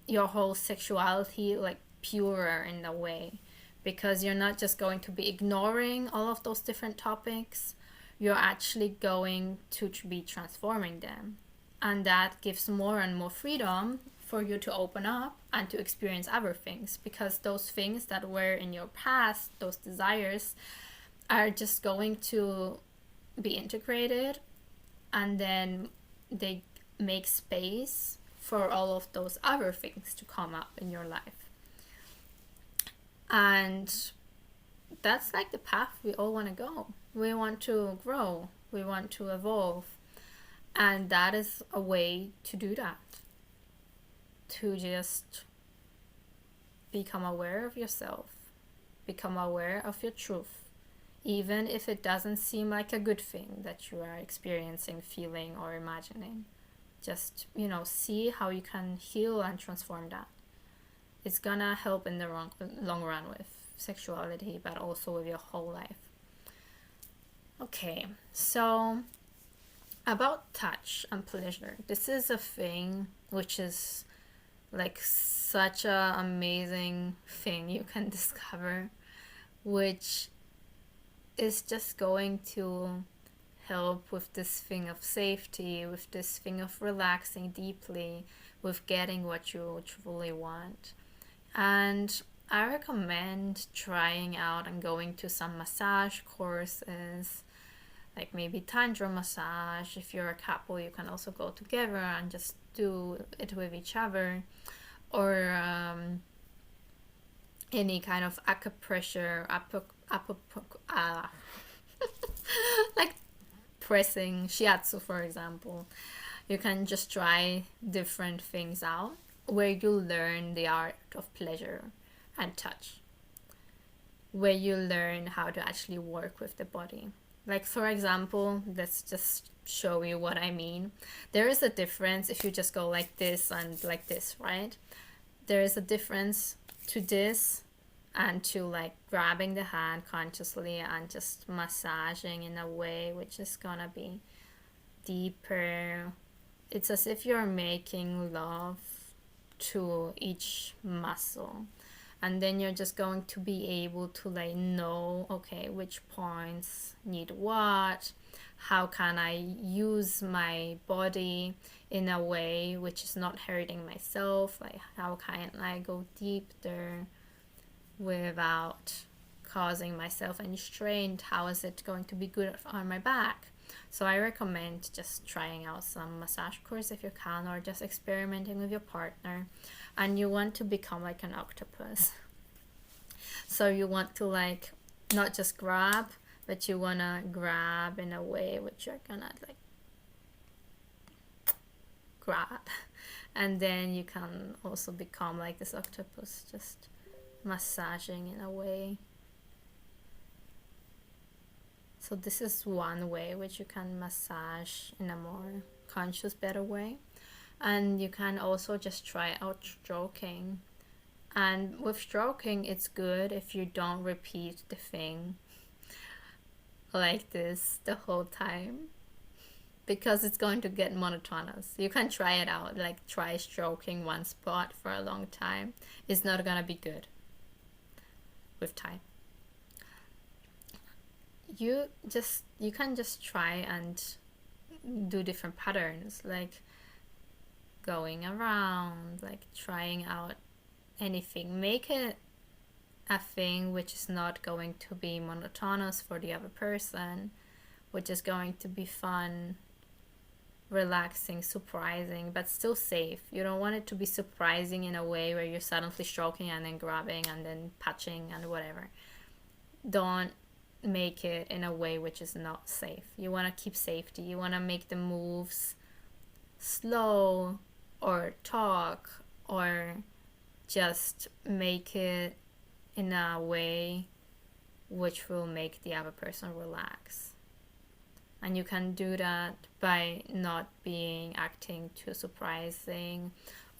your whole sexuality like purer in a way, because you're not just going to be ignoring all of those different topics, you're actually going to be transforming them. And that gives more and more freedom for you to open up and to experience other things, because those things that were in your past, those desires, are just going to be integrated, and then they make space for all of those other things to come up in your life. And that's like the path we all want to go. We want to grow, we want to evolve, and that is a way to do that, to just become aware of yourself, become aware of your truth, even if it doesn't seem like a good thing that you are experiencing, feeling, or imagining. Just, see how you can heal and transform that. It's gonna help in the long run with sexuality, but also with your whole life. Okay, so about touch and pleasure. This is a thing which is like such a amazing thing you can discover, which is just going to help with this thing of safety, with this thing of relaxing deeply, with getting what you truly want. And I recommend trying out and going to some massage courses, like maybe tantra massage. If you're a couple, you can also go together and just do it with each other, or any kind of acupressure, like pressing shiatsu, for example. You can just try different things out where you learn the art of pleasure and touch, where you learn how to actually work with the body. Like, for example, let's just show you what I mean. There is a difference if you just go like this and like this, right? There is a difference to this and to like grabbing the hand consciously and just massaging in a way which is gonna be deeper. It's as if you're making love to each muscle, and then you're just going to be able to like know, okay, which points need what, how can I use my body in a way which is not hurting myself, like how can I go deep there without causing myself any strain, how is it going to be good on my back. So I recommend just trying out some massage course if you can, or just experimenting with your partner. And you want to become like an octopus. So you want to like not just grab, but you want to grab in a way which you're gonna like grab. And then you can also become like this octopus, just massaging in a way. So this is one way which you can massage in a more conscious, better way. And you can also just try out stroking. And with stroking, it's good if you don't repeat the thing like this the whole time, because it's going to get monotonous. You can try it out, like try stroking one spot for a long time. It's not gonna be good with time. You can just try and do different patterns, like going around, like trying out anything. Make it a thing which is not going to be monotonous for the other person, which is going to be fun, relaxing, surprising, but still safe. You don't want it to be surprising in a way where you're suddenly stroking and then grabbing and then touching and whatever. Don't make it in a way which is not safe. You want to keep safety. You want to make the moves slow, or talk, or just make it in a way which will make the other person relax. And you can do that by not being acting too surprising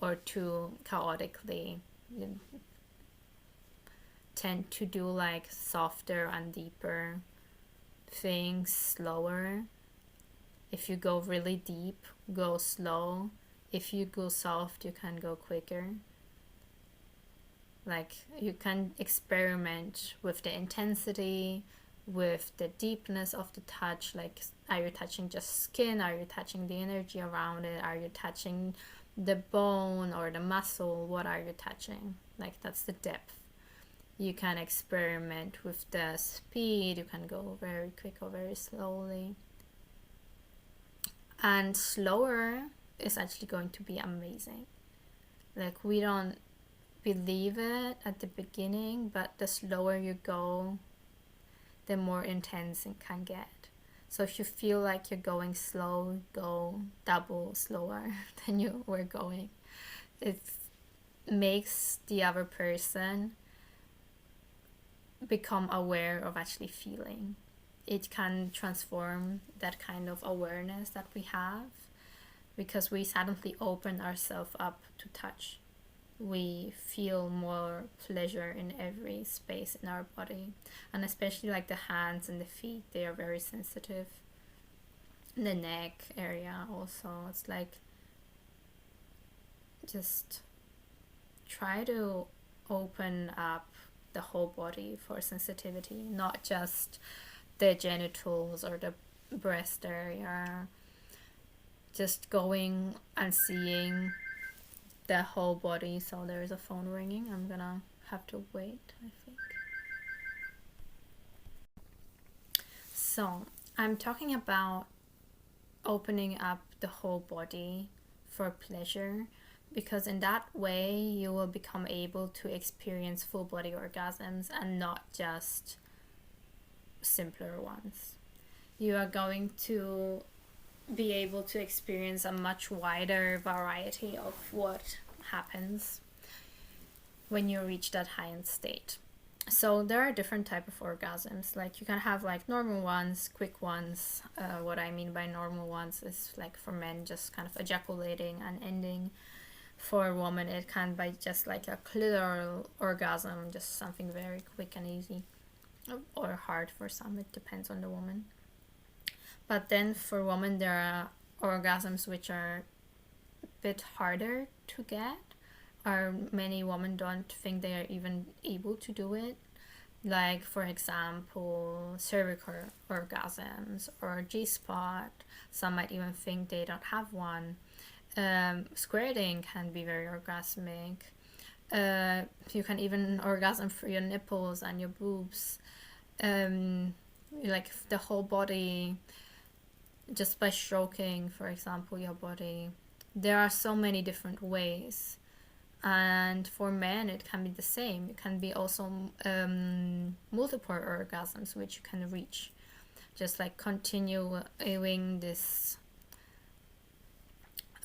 or too chaotically. You tend to do like softer and deeper things slower. If you go really deep, go slow. If you go soft, you can go quicker. Like, you can experiment with the intensity, with the deepness of the touch. Like, are you touching just skin? Are you touching the energy around it? Are you touching the bone or the muscle? What are you touching? Like, that's the depth. You can experiment with the speed. You can go very quick or very slowly. And slower is actually going to be amazing. Like, we don't believe it at the beginning, but the slower you go, the more intense it can get. So if you feel like you're going slow, go double slower than you were going. It makes the other person become aware of actually feeling. It can transform that kind of awareness that we have, because we suddenly open ourselves up to touch. We feel more pleasure in every space in our body, and especially like the hands and the feet, they are very sensitive. The neck area also, it's like, just try to open up the whole body for sensitivity, not just the genitals or the breast area. Just going and seeing the whole body. So there is a phone ringing. I'm gonna have to wait, I think. So I'm talking about opening up the whole body for pleasure, because in that way you will become able to experience full body orgasms and not just simpler ones. You are going to be able to experience a much wider variety of what happens when you reach that high end state. So there are different type of orgasms. Like, you can have like normal ones, quick ones. What I mean by normal ones is like for men just kind of ejaculating and ending. For a woman it can be just like a clitoral orgasm, just something very quick and easy, or hard for some, it depends on the woman. But then for women there are orgasms which are a bit harder to get, or many women don't think they are even able to do it. Like, for example, cervical orgasms or G-spot. Some might even think they don't have one. Squirting can be very orgasmic. You can even orgasm for your nipples and your boobs. Like the whole body, just by stroking, for example, your body. There are so many different ways. And for men it can be the same. It can be also multiple orgasms which you can reach, just like continuing this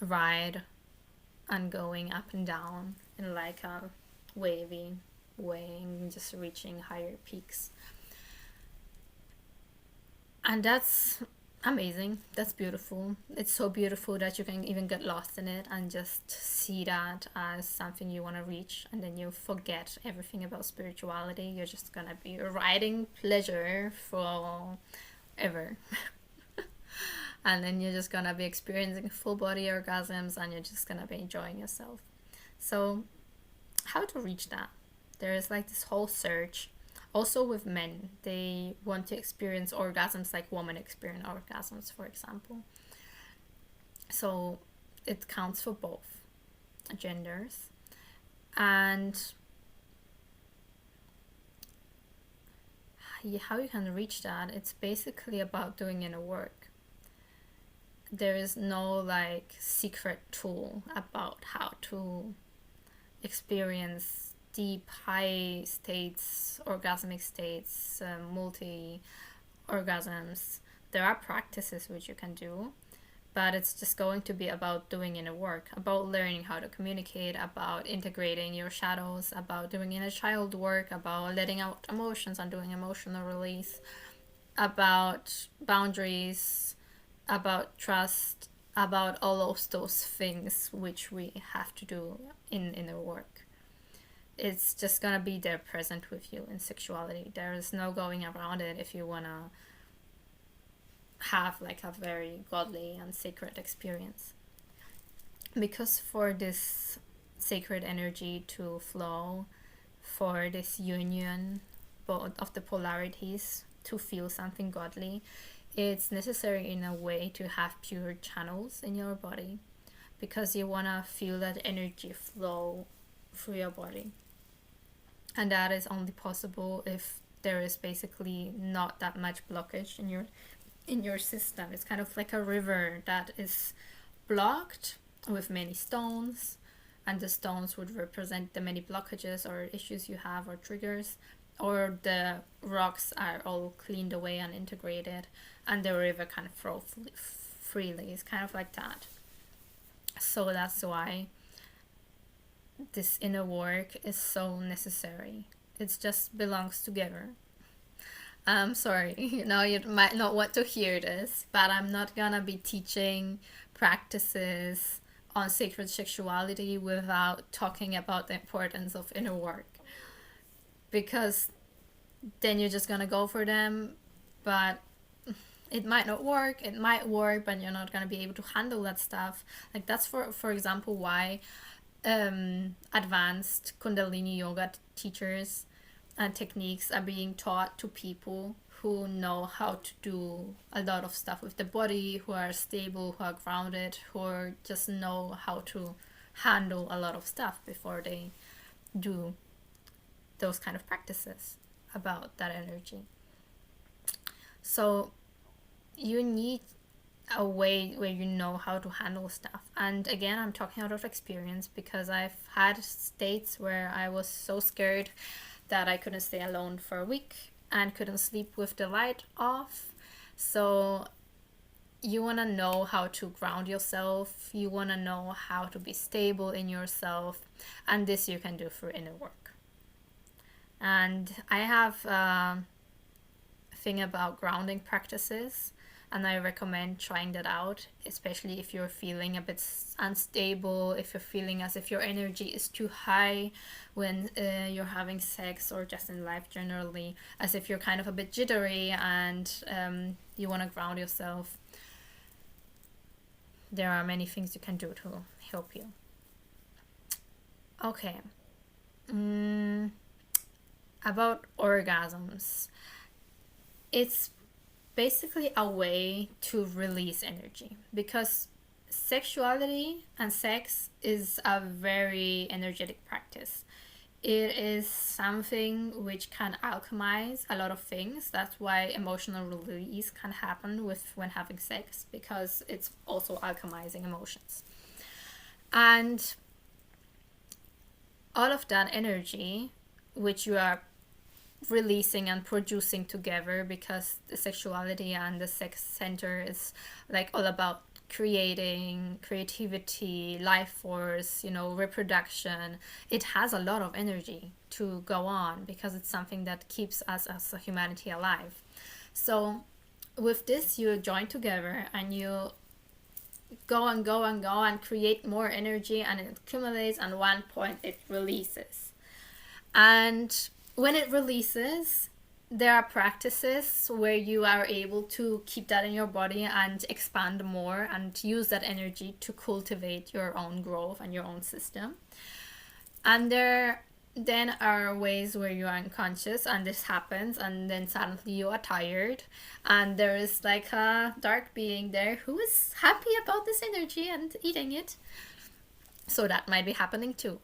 ride and going up and down in like a wavy way and just reaching higher peaks. And that's amazing. That's beautiful. It's so beautiful that you can even get lost in it and just see that as something you want to reach, and then you forget everything about spirituality. You're just gonna be riding pleasure forever. And then you're just gonna be experiencing full body orgasms and you're just gonna be enjoying yourself. So, how to reach that? There is like this whole search. Also with men, they want to experience orgasms like women experience orgasms, for example. So it counts for both genders. And how you can reach that, it's basically about doing inner work. There is no like secret tool about how to experience deep high states, orgasmic states, multi orgasms. There are practices which you can do, but it's just going to be about doing inner work, about learning how to communicate, about integrating your shadows, about doing inner child work, about letting out emotions and doing emotional release, about boundaries, about trust, about all of those things which we have to do in inner work. It's just gonna be there present with you in sexuality. There is no going around it if you wanna have like a very godly and sacred experience. Because for this sacred energy to flow, for this union both of the polarities to feel something godly, it's necessary in a way to have pure channels in your body, because you wanna feel that energy flow through your body. And that is only possible if there is basically not that much blockage in your system. It's kind of like a river that is blocked with many stones, and the stones would represent the many blockages or issues you have or triggers, or the rocks are all cleaned away and integrated, and the river kind of flows freely. It's kind of like that. So that's why this inner work is so necessary. It just belongs together. I'm sorry, you might not want to hear this, but I'm not gonna be teaching practices on sacred sexuality without talking about the importance of inner work. Because then you're just gonna go for them, but it might not work. It might work, but you're not gonna be able to handle that stuff. Like that's for example why advanced Kundalini yoga teachers and techniques are being taught to people who know how to do a lot of stuff with the body, who are stable, who are grounded, who just know how to handle a lot of stuff before they do those kind of practices about that energy. So you need a way where you know how to handle stuff. And again, I'm talking out of experience because I've had states where I was so scared that I couldn't stay alone for a week and couldn't sleep with the light off. So you want to know how to ground yourself, you want to know how to be stable in yourself, and this you can do through inner work. And I have a thing about grounding practices, and I recommend trying that out, especially if you're feeling a bit unstable, if you're feeling as if your energy is too high when you're having sex, or just in life generally, as if you're kind of a bit jittery and you want to ground yourself. There are many things you can do to help you. Okay. About orgasms. It's basically a way to release energy, because sexuality and sex is a very energetic practice. It is something which can alchemize a lot of things. That's why emotional release can happen when having sex, because it's also alchemizing emotions. And all of that energy which you are releasing and producing together, because the sexuality and the sex center is like all about creating, creativity, life force, reproduction. It has a lot of energy to go on because it's something that keeps us as a humanity alive. So with this, you join together and you go and go and go and create more energy, and it accumulates, and one point it releases. And when it releases, there are practices where you are able to keep that in your body and expand more and use that energy to cultivate your own growth and your own system. And there then are ways where you are unconscious and this happens, and then suddenly you are tired, and there is like a dark being there who is happy about this energy and eating it. So that might be happening too.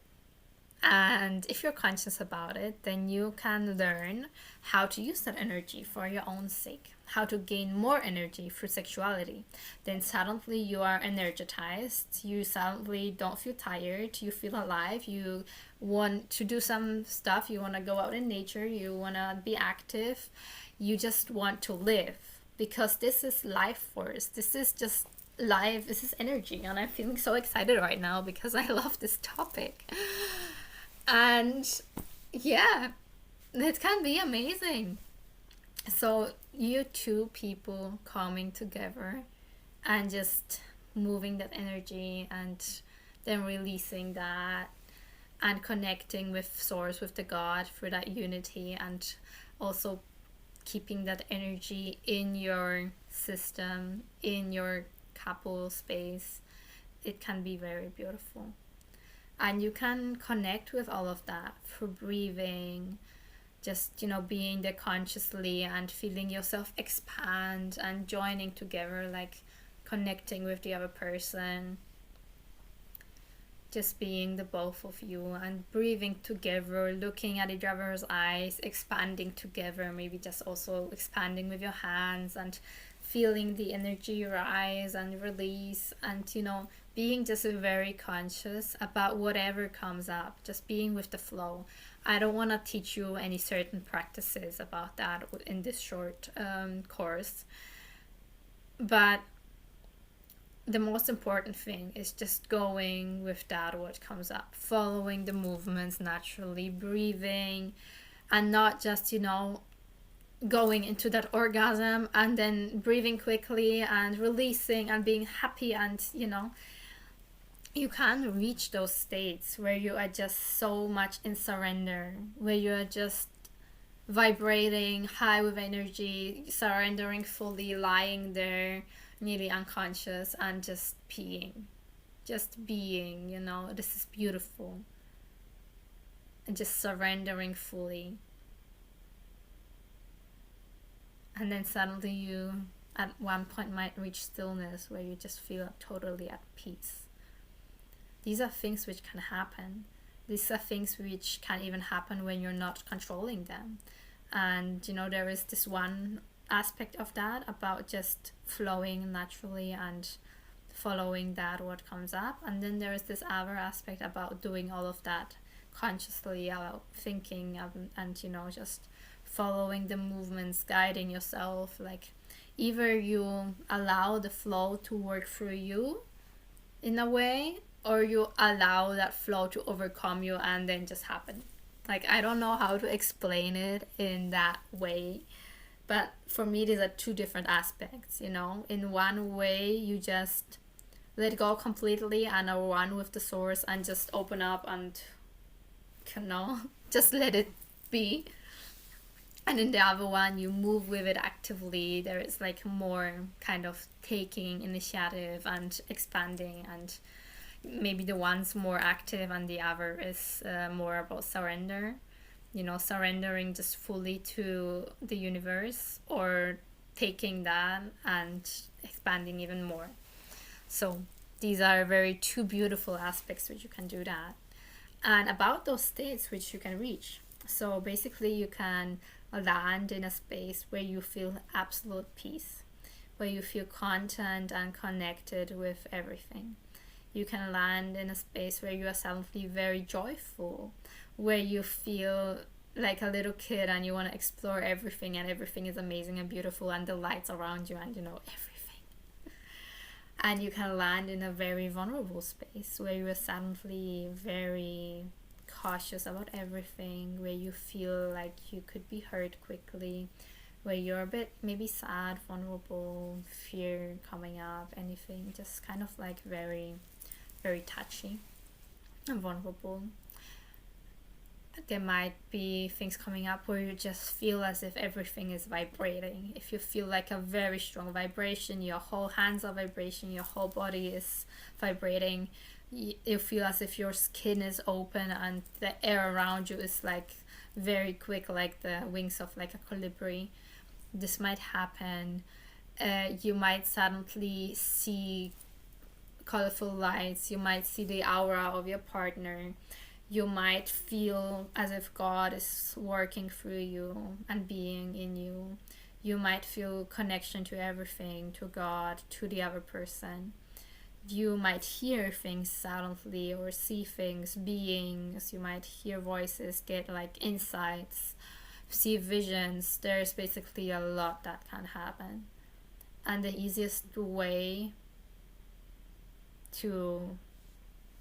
And if you're conscious about it, then you can learn how to use that energy for your own sake, how to gain more energy through sexuality. Then suddenly you are energized, you suddenly don't feel tired, you feel alive, you want to do some stuff, you want to go out in nature, you want to be active, you just want to live. Because this is life force, this is just life, this is energy, and I'm feeling so excited right now because I love this topic. And yeah, it can be amazing. So you two people coming together and just moving that energy and then releasing that and connecting with source, with the God, through that unity, and also keeping that energy in your system, in your couple space. It can be very beautiful. And you can connect with all of that through breathing, just being there consciously and feeling yourself expand and joining together, like connecting with the other person, just being the both of you and breathing together, looking at each other's eyes, expanding together, maybe just also expanding with your hands and feeling the energy rise and release, and being just very conscious about whatever comes up, just being with the flow. I don't want to teach you any certain practices about that in this short course, but the most important thing is just going with that what comes up, following the movements naturally, breathing, and not just going into that orgasm and then breathing quickly and releasing and being happy. And you can reach those states where you are just so much in surrender, where you are just vibrating high with energy, surrendering fully, lying there nearly unconscious and just being, this is beautiful, and just surrendering fully. And then suddenly you at one point might reach stillness where you just feel totally at peace. These are things which can happen. These are things which can even happen when you're not controlling them. And there is this one aspect of that about just flowing naturally and following that what comes up, and then there is this other aspect about doing all of that consciously, thinking and just following the movements, guiding yourself. Like either you allow the flow to work through you in a way, or you allow that flow to overcome you and then just happen. Like I don't know how to explain it in that way, but for me these are two different aspects. In one way you just let go completely and are one with the source and just open up and just let it be. And in the other one you move with it actively. There is like more kind of taking initiative and expanding, and maybe the one's more active and the other is more about surrender. Surrendering just fully to the universe, or taking that and expanding even more. So these are very two beautiful aspects which you can do that. And about those states which you can reach. So basically you can land in a space where you feel absolute peace, where you feel content and connected with everything. You can land in a space where you are suddenly very joyful, where you feel like a little kid and you want to explore everything, and everything is amazing and beautiful and the lights around you and everything. And you can land in a very vulnerable space where you are suddenly very cautious about everything, where you feel like you could be hurt quickly, where you're a bit maybe sad, vulnerable, fear coming up, anything, just kind of like very, very touchy and vulnerable. There might be things coming up where you just feel as if everything is vibrating. If you feel like a very strong vibration, your whole hands are vibration, your whole body is vibrating, you feel as if your skin is open and the air around you is like very quick, like the wings of like a colibri. This might happen. You might suddenly see colorful lights, you might see the aura of your partner, you might feel as if God is working through you and being in you. You might feel connection to everything, to God, to the other person. You might hear things silently or see things, beings. You might hear voices, get like insights, see visions. There's basically a lot that can happen. And the easiest way to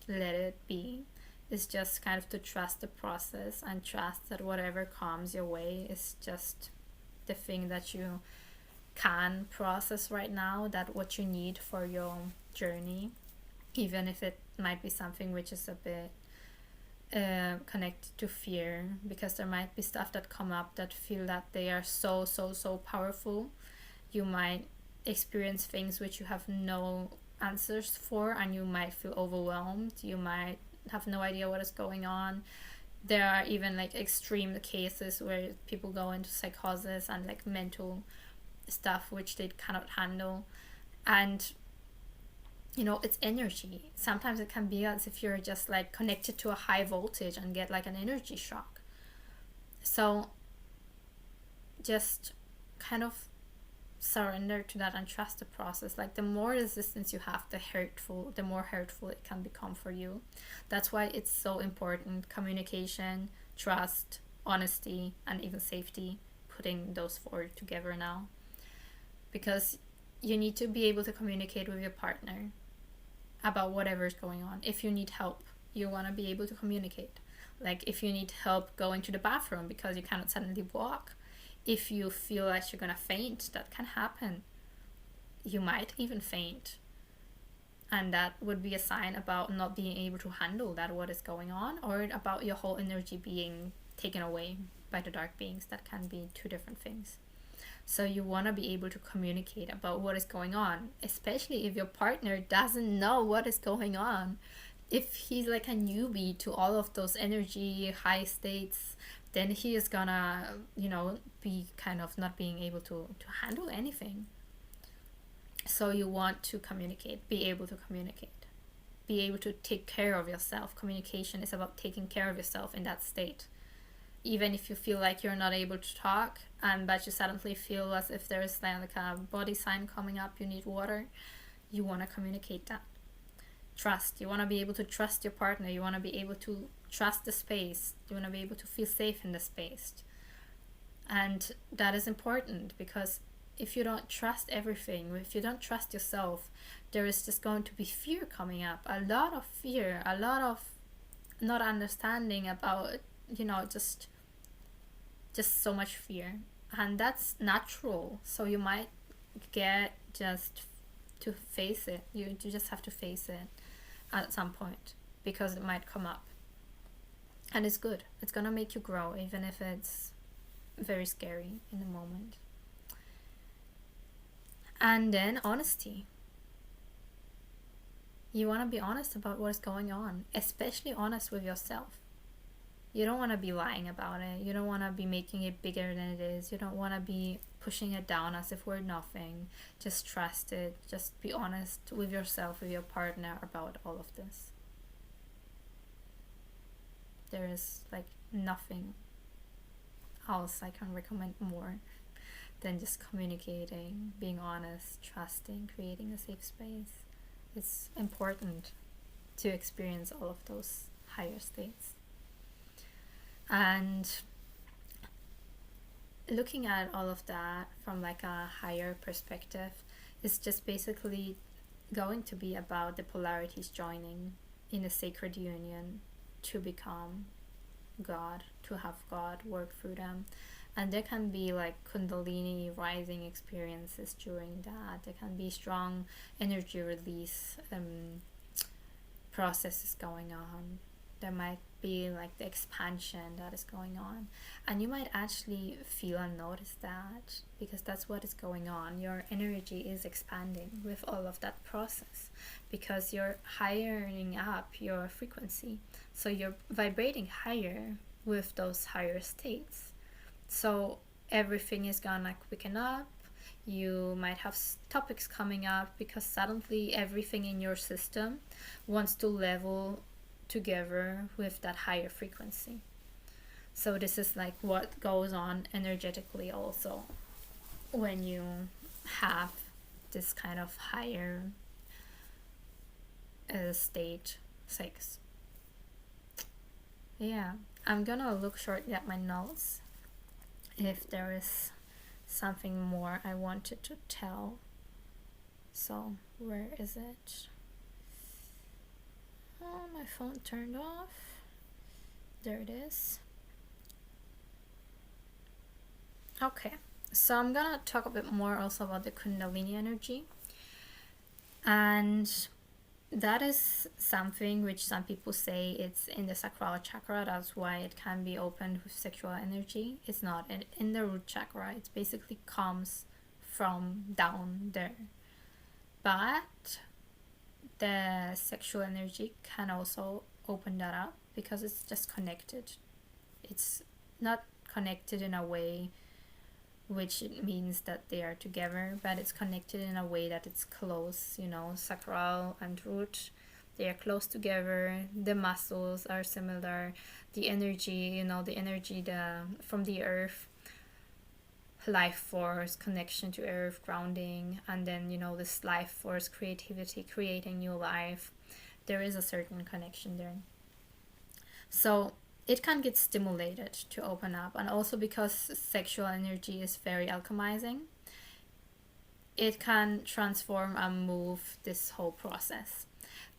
let it be is just kind of to trust the process and trust that whatever comes your way is just the thing that you can process right now, that what you need for your journey, even if it might be something which is a bit connected to fear, because there might be stuff that come up that feel that they are so powerful. You might experience things which you have no answers for, and you might feel overwhelmed. You might have no idea what is going on. There are even like extreme cases where people go into psychosis and like mental stuff which they cannot handle. And it's energy. Sometimes it can be as if you're just like connected to a high voltage and get like an energy shock. So just kind of surrender to that and trust the process. Like the more resistance you have, the more hurtful it can become for you. That's why it's so important: communication, trust, honesty, and even safety, putting those four together now. Because you need to be able to communicate with your partner about whatever's going on. If you need help, you want to be able to communicate. Like if you need help going to the bathroom because you cannot suddenly walk, if you feel like you're gonna faint, that can happen. You might even faint. And that would be a sign about not being able to handle that, what is going on, or about your whole energy being taken away by the dark beings. That can be two different things. So you want to be able to communicate about what is going on, especially if your partner doesn't know what is going on. If he's like a newbie to all of those energy high states, then he is gonna, be kind of not being able to handle anything. So you want to communicate, be able to communicate, be able to take care of yourself. Communication is about taking care of yourself in that state. Even if you feel like you're not able to talk, but you suddenly feel as if there's like a body sign coming up, you need water, you want to communicate that. Trust. You want to be able to trust your partner. You want to be able to trust the space. You want to be able to feel safe in the space. And that is important, because if you don't trust everything, if you don't trust yourself, there is just going to be fear coming up. A lot of fear, a lot of not understanding about, just so much fear. And that's natural. So you might get just to face it. You just have to face it at some point, because it might come up. And it's good. It's gonna make you grow, even if it's very scary in the moment. And then honesty. You want to be honest about what's going on, especially honest with yourself. You don't want to be lying about it. You don't want to be making it bigger than it is. You don't want to be pushing it down as if we're nothing. Just trust it. Just be honest with yourself, with your partner about all of this. There is like nothing else I can recommend more than just communicating, being honest, trusting, creating a safe space. It's important to experience all of those higher states. And looking at all of that from like a higher perspective is just basically going to be about the polarities joining in a sacred union to become God, to have God work through them. And there can be like Kundalini rising experiences during that. There can be strong energy release processes going on. There might be like the expansion that is going on, and you might actually feel and notice that, because that's what is going on. Your energy is expanding with all of that process, because you're hiring up your frequency, so you're vibrating higher with those higher states. So everything is gonna quicken up. You might have topics coming up because suddenly everything in your system wants to level together with that higher frequency. So this is like what goes on energetically also when you have this kind of higher state 6. Yeah, I'm gonna look shortly at my notes if there is something more I wanted to tell. So where is it? Oh, my phone turned off. There it is. Okay, so I'm gonna talk a bit more also about the Kundalini energy, and that is something which some people say it's in the sacral chakra. That's why it can be opened with sexual energy. It's not in the root chakra. It basically comes from down there. But the sexual energy can also open that up because it's just connected. It's not connected in a way which means that they are together, but it's connected in a way that it's close, sacral and root, they are close together. The muscles are similar. The energy, from the earth, life force, connection to earth, grounding, and then, this life force, creativity, creating new life. There is a certain connection there. So it can get stimulated to open up, and also because sexual energy is very alchemizing, it can transform and move this whole process.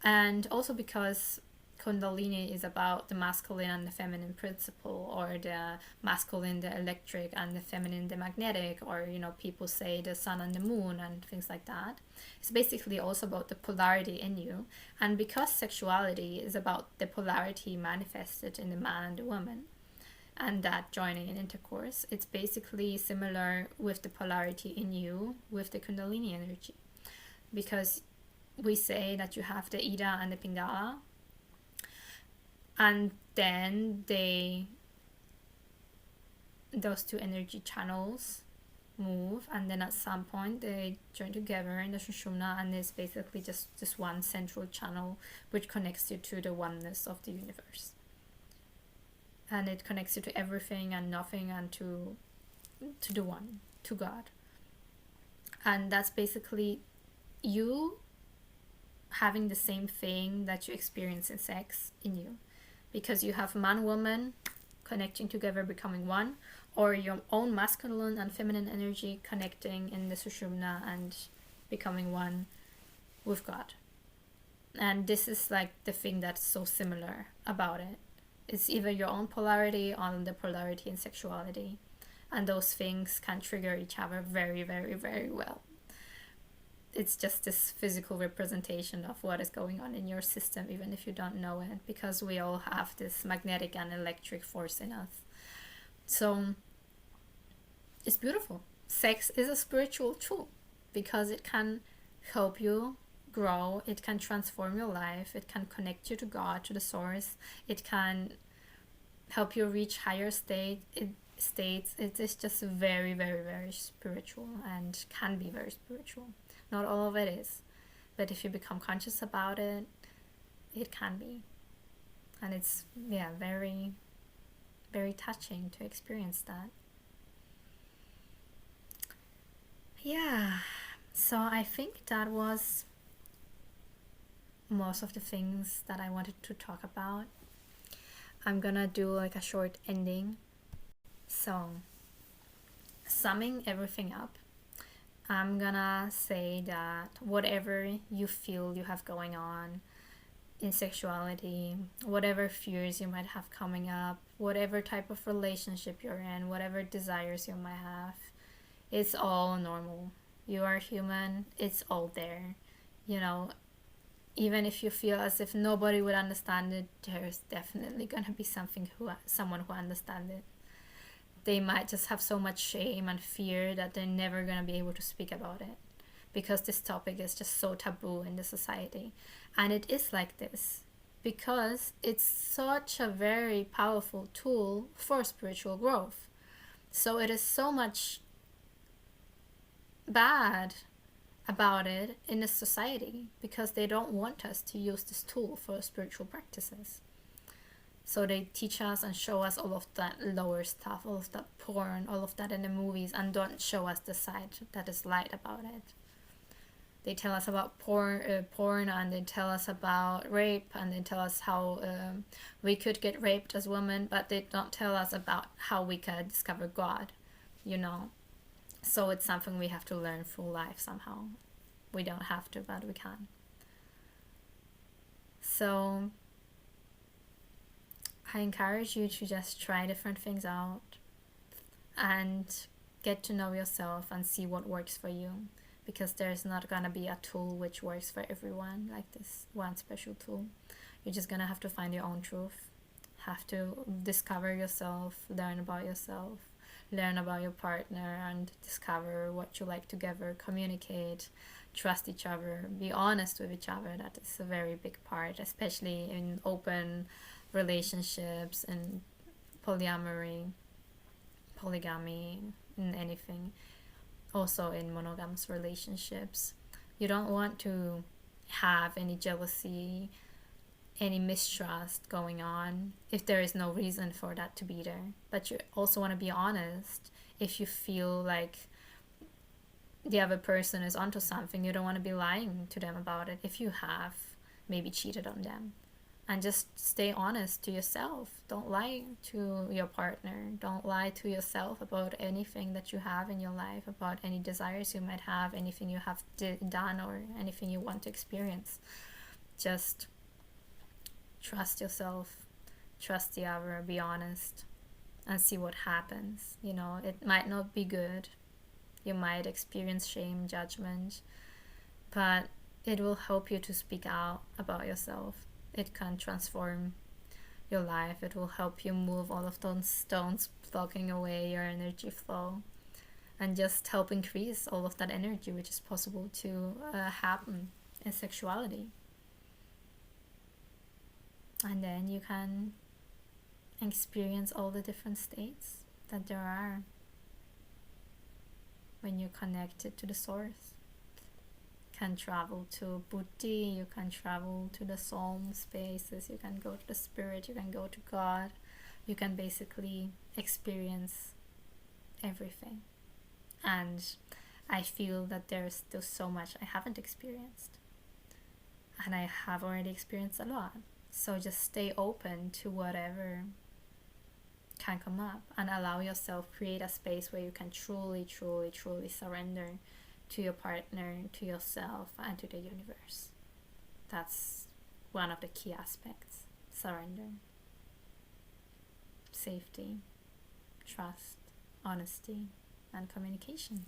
And also because Kundalini is about the masculine and the feminine principle, or the masculine, the electric, and the feminine, the magnetic, or people say the sun and the moon and things like that. It's basically also about the polarity in you. And because sexuality is about the polarity manifested in the man and the woman, and that joining in intercourse, it's basically similar with the polarity in you with the Kundalini energy, because we say that you have the Ida and the Pingala, and then those two energy channels move, and then at some point they join together in the Sushumna, and it's basically just one central channel which connects you to the oneness of the universe, and it connects you to everything and nothing, and to the one, to God. And that's basically you having the same thing that you experience in sex in you, because you have man, woman connecting together, becoming one, or your own masculine and feminine energy connecting in the Sushumna and becoming one with God. And this is like the thing that's so similar about it. It's either your own polarity or the polarity in sexuality, and those things can trigger each other very, very, very well. It's just this physical representation of what is going on in your system, even if you don't know it, because we all have this magnetic and electric force in us. So it's beautiful. Sex is a spiritual tool because it can help you grow, it can transform your life, it can connect you to God, to the source, it can help you reach higher states. It is just very, very, very spiritual, and can be very spiritual. Not all of it is, but if you become conscious about it, it can be. And it's, very, very touching to experience that. Yeah, so I think that was most of the things that I wanted to talk about. I'm gonna do like a short ending. So, summing everything up, I'm gonna say that whatever you feel you have going on in sexuality, whatever fears you might have coming up, whatever type of relationship you're in, whatever desires you might have, it's all normal. You are human, it's all there. You know, even if you feel as if nobody would understand it, there's definitely gonna be someone who understands it. They might just have so much shame and fear that they're never gonna be able to speak about it because this topic is just so taboo in the society. And it is like this because it's such a very powerful tool for spiritual growth. So it is so much bad about it in the society because they don't want us to use this tool for spiritual practices. So they teach us and show us all of that lower stuff, all of that porn, all of that in the movies, and don't show us the side that is light about it. They tell us about porn, and they tell us about rape, and they tell us how we could get raped as women, but they don't tell us about how we can discover God, you know. So it's something we have to learn through life somehow. We don't have to, but we can. So I encourage you to just try different things out and get to know yourself and see what works for you, because there's not gonna be a tool which works for everyone, like this one special tool. You're just gonna have to find your own truth, have to discover yourself, learn about yourself, learn about your partner, and discover what you like together, communicate, trust each other, be honest with each other. That is a very big part, especially in open relationships and polygamy, in anything. Also in monogamous relationships, you don't want to have any jealousy, any mistrust going on if there is no reason for that to be there. But you also want to be honest if you feel like the other person is onto something. You don't want to be lying to them about it if you have maybe cheated on them. And just stay honest to yourself. Don't lie to your partner. Don't lie to yourself about anything that you have in your life, about any desires you might have, anything you have done, or anything you want to experience. Just trust yourself, trust the other, be honest, and see what happens. You know, it might not be good. You might experience shame, judgment, but it will help you to speak out about yourself. It can transform your life. It will help you move all of those stones blocking away your energy flow, and just help increase all of that energy which is possible to happen in sexuality. And then you can experience all the different states that there are when you're connected to the source. Can travel to Buddhi, you can travel to the soul spaces, you can go to the spirit, you can go to God, you can basically experience everything. And I feel that there's still so much I haven't experienced, and I have already experienced a lot. So just stay open to whatever can come up and allow yourself, create a space where you can truly, truly, truly surrender to your partner, to yourself, and to the universe. That's one of the key aspects. Surrender, safety, trust, honesty, and communication.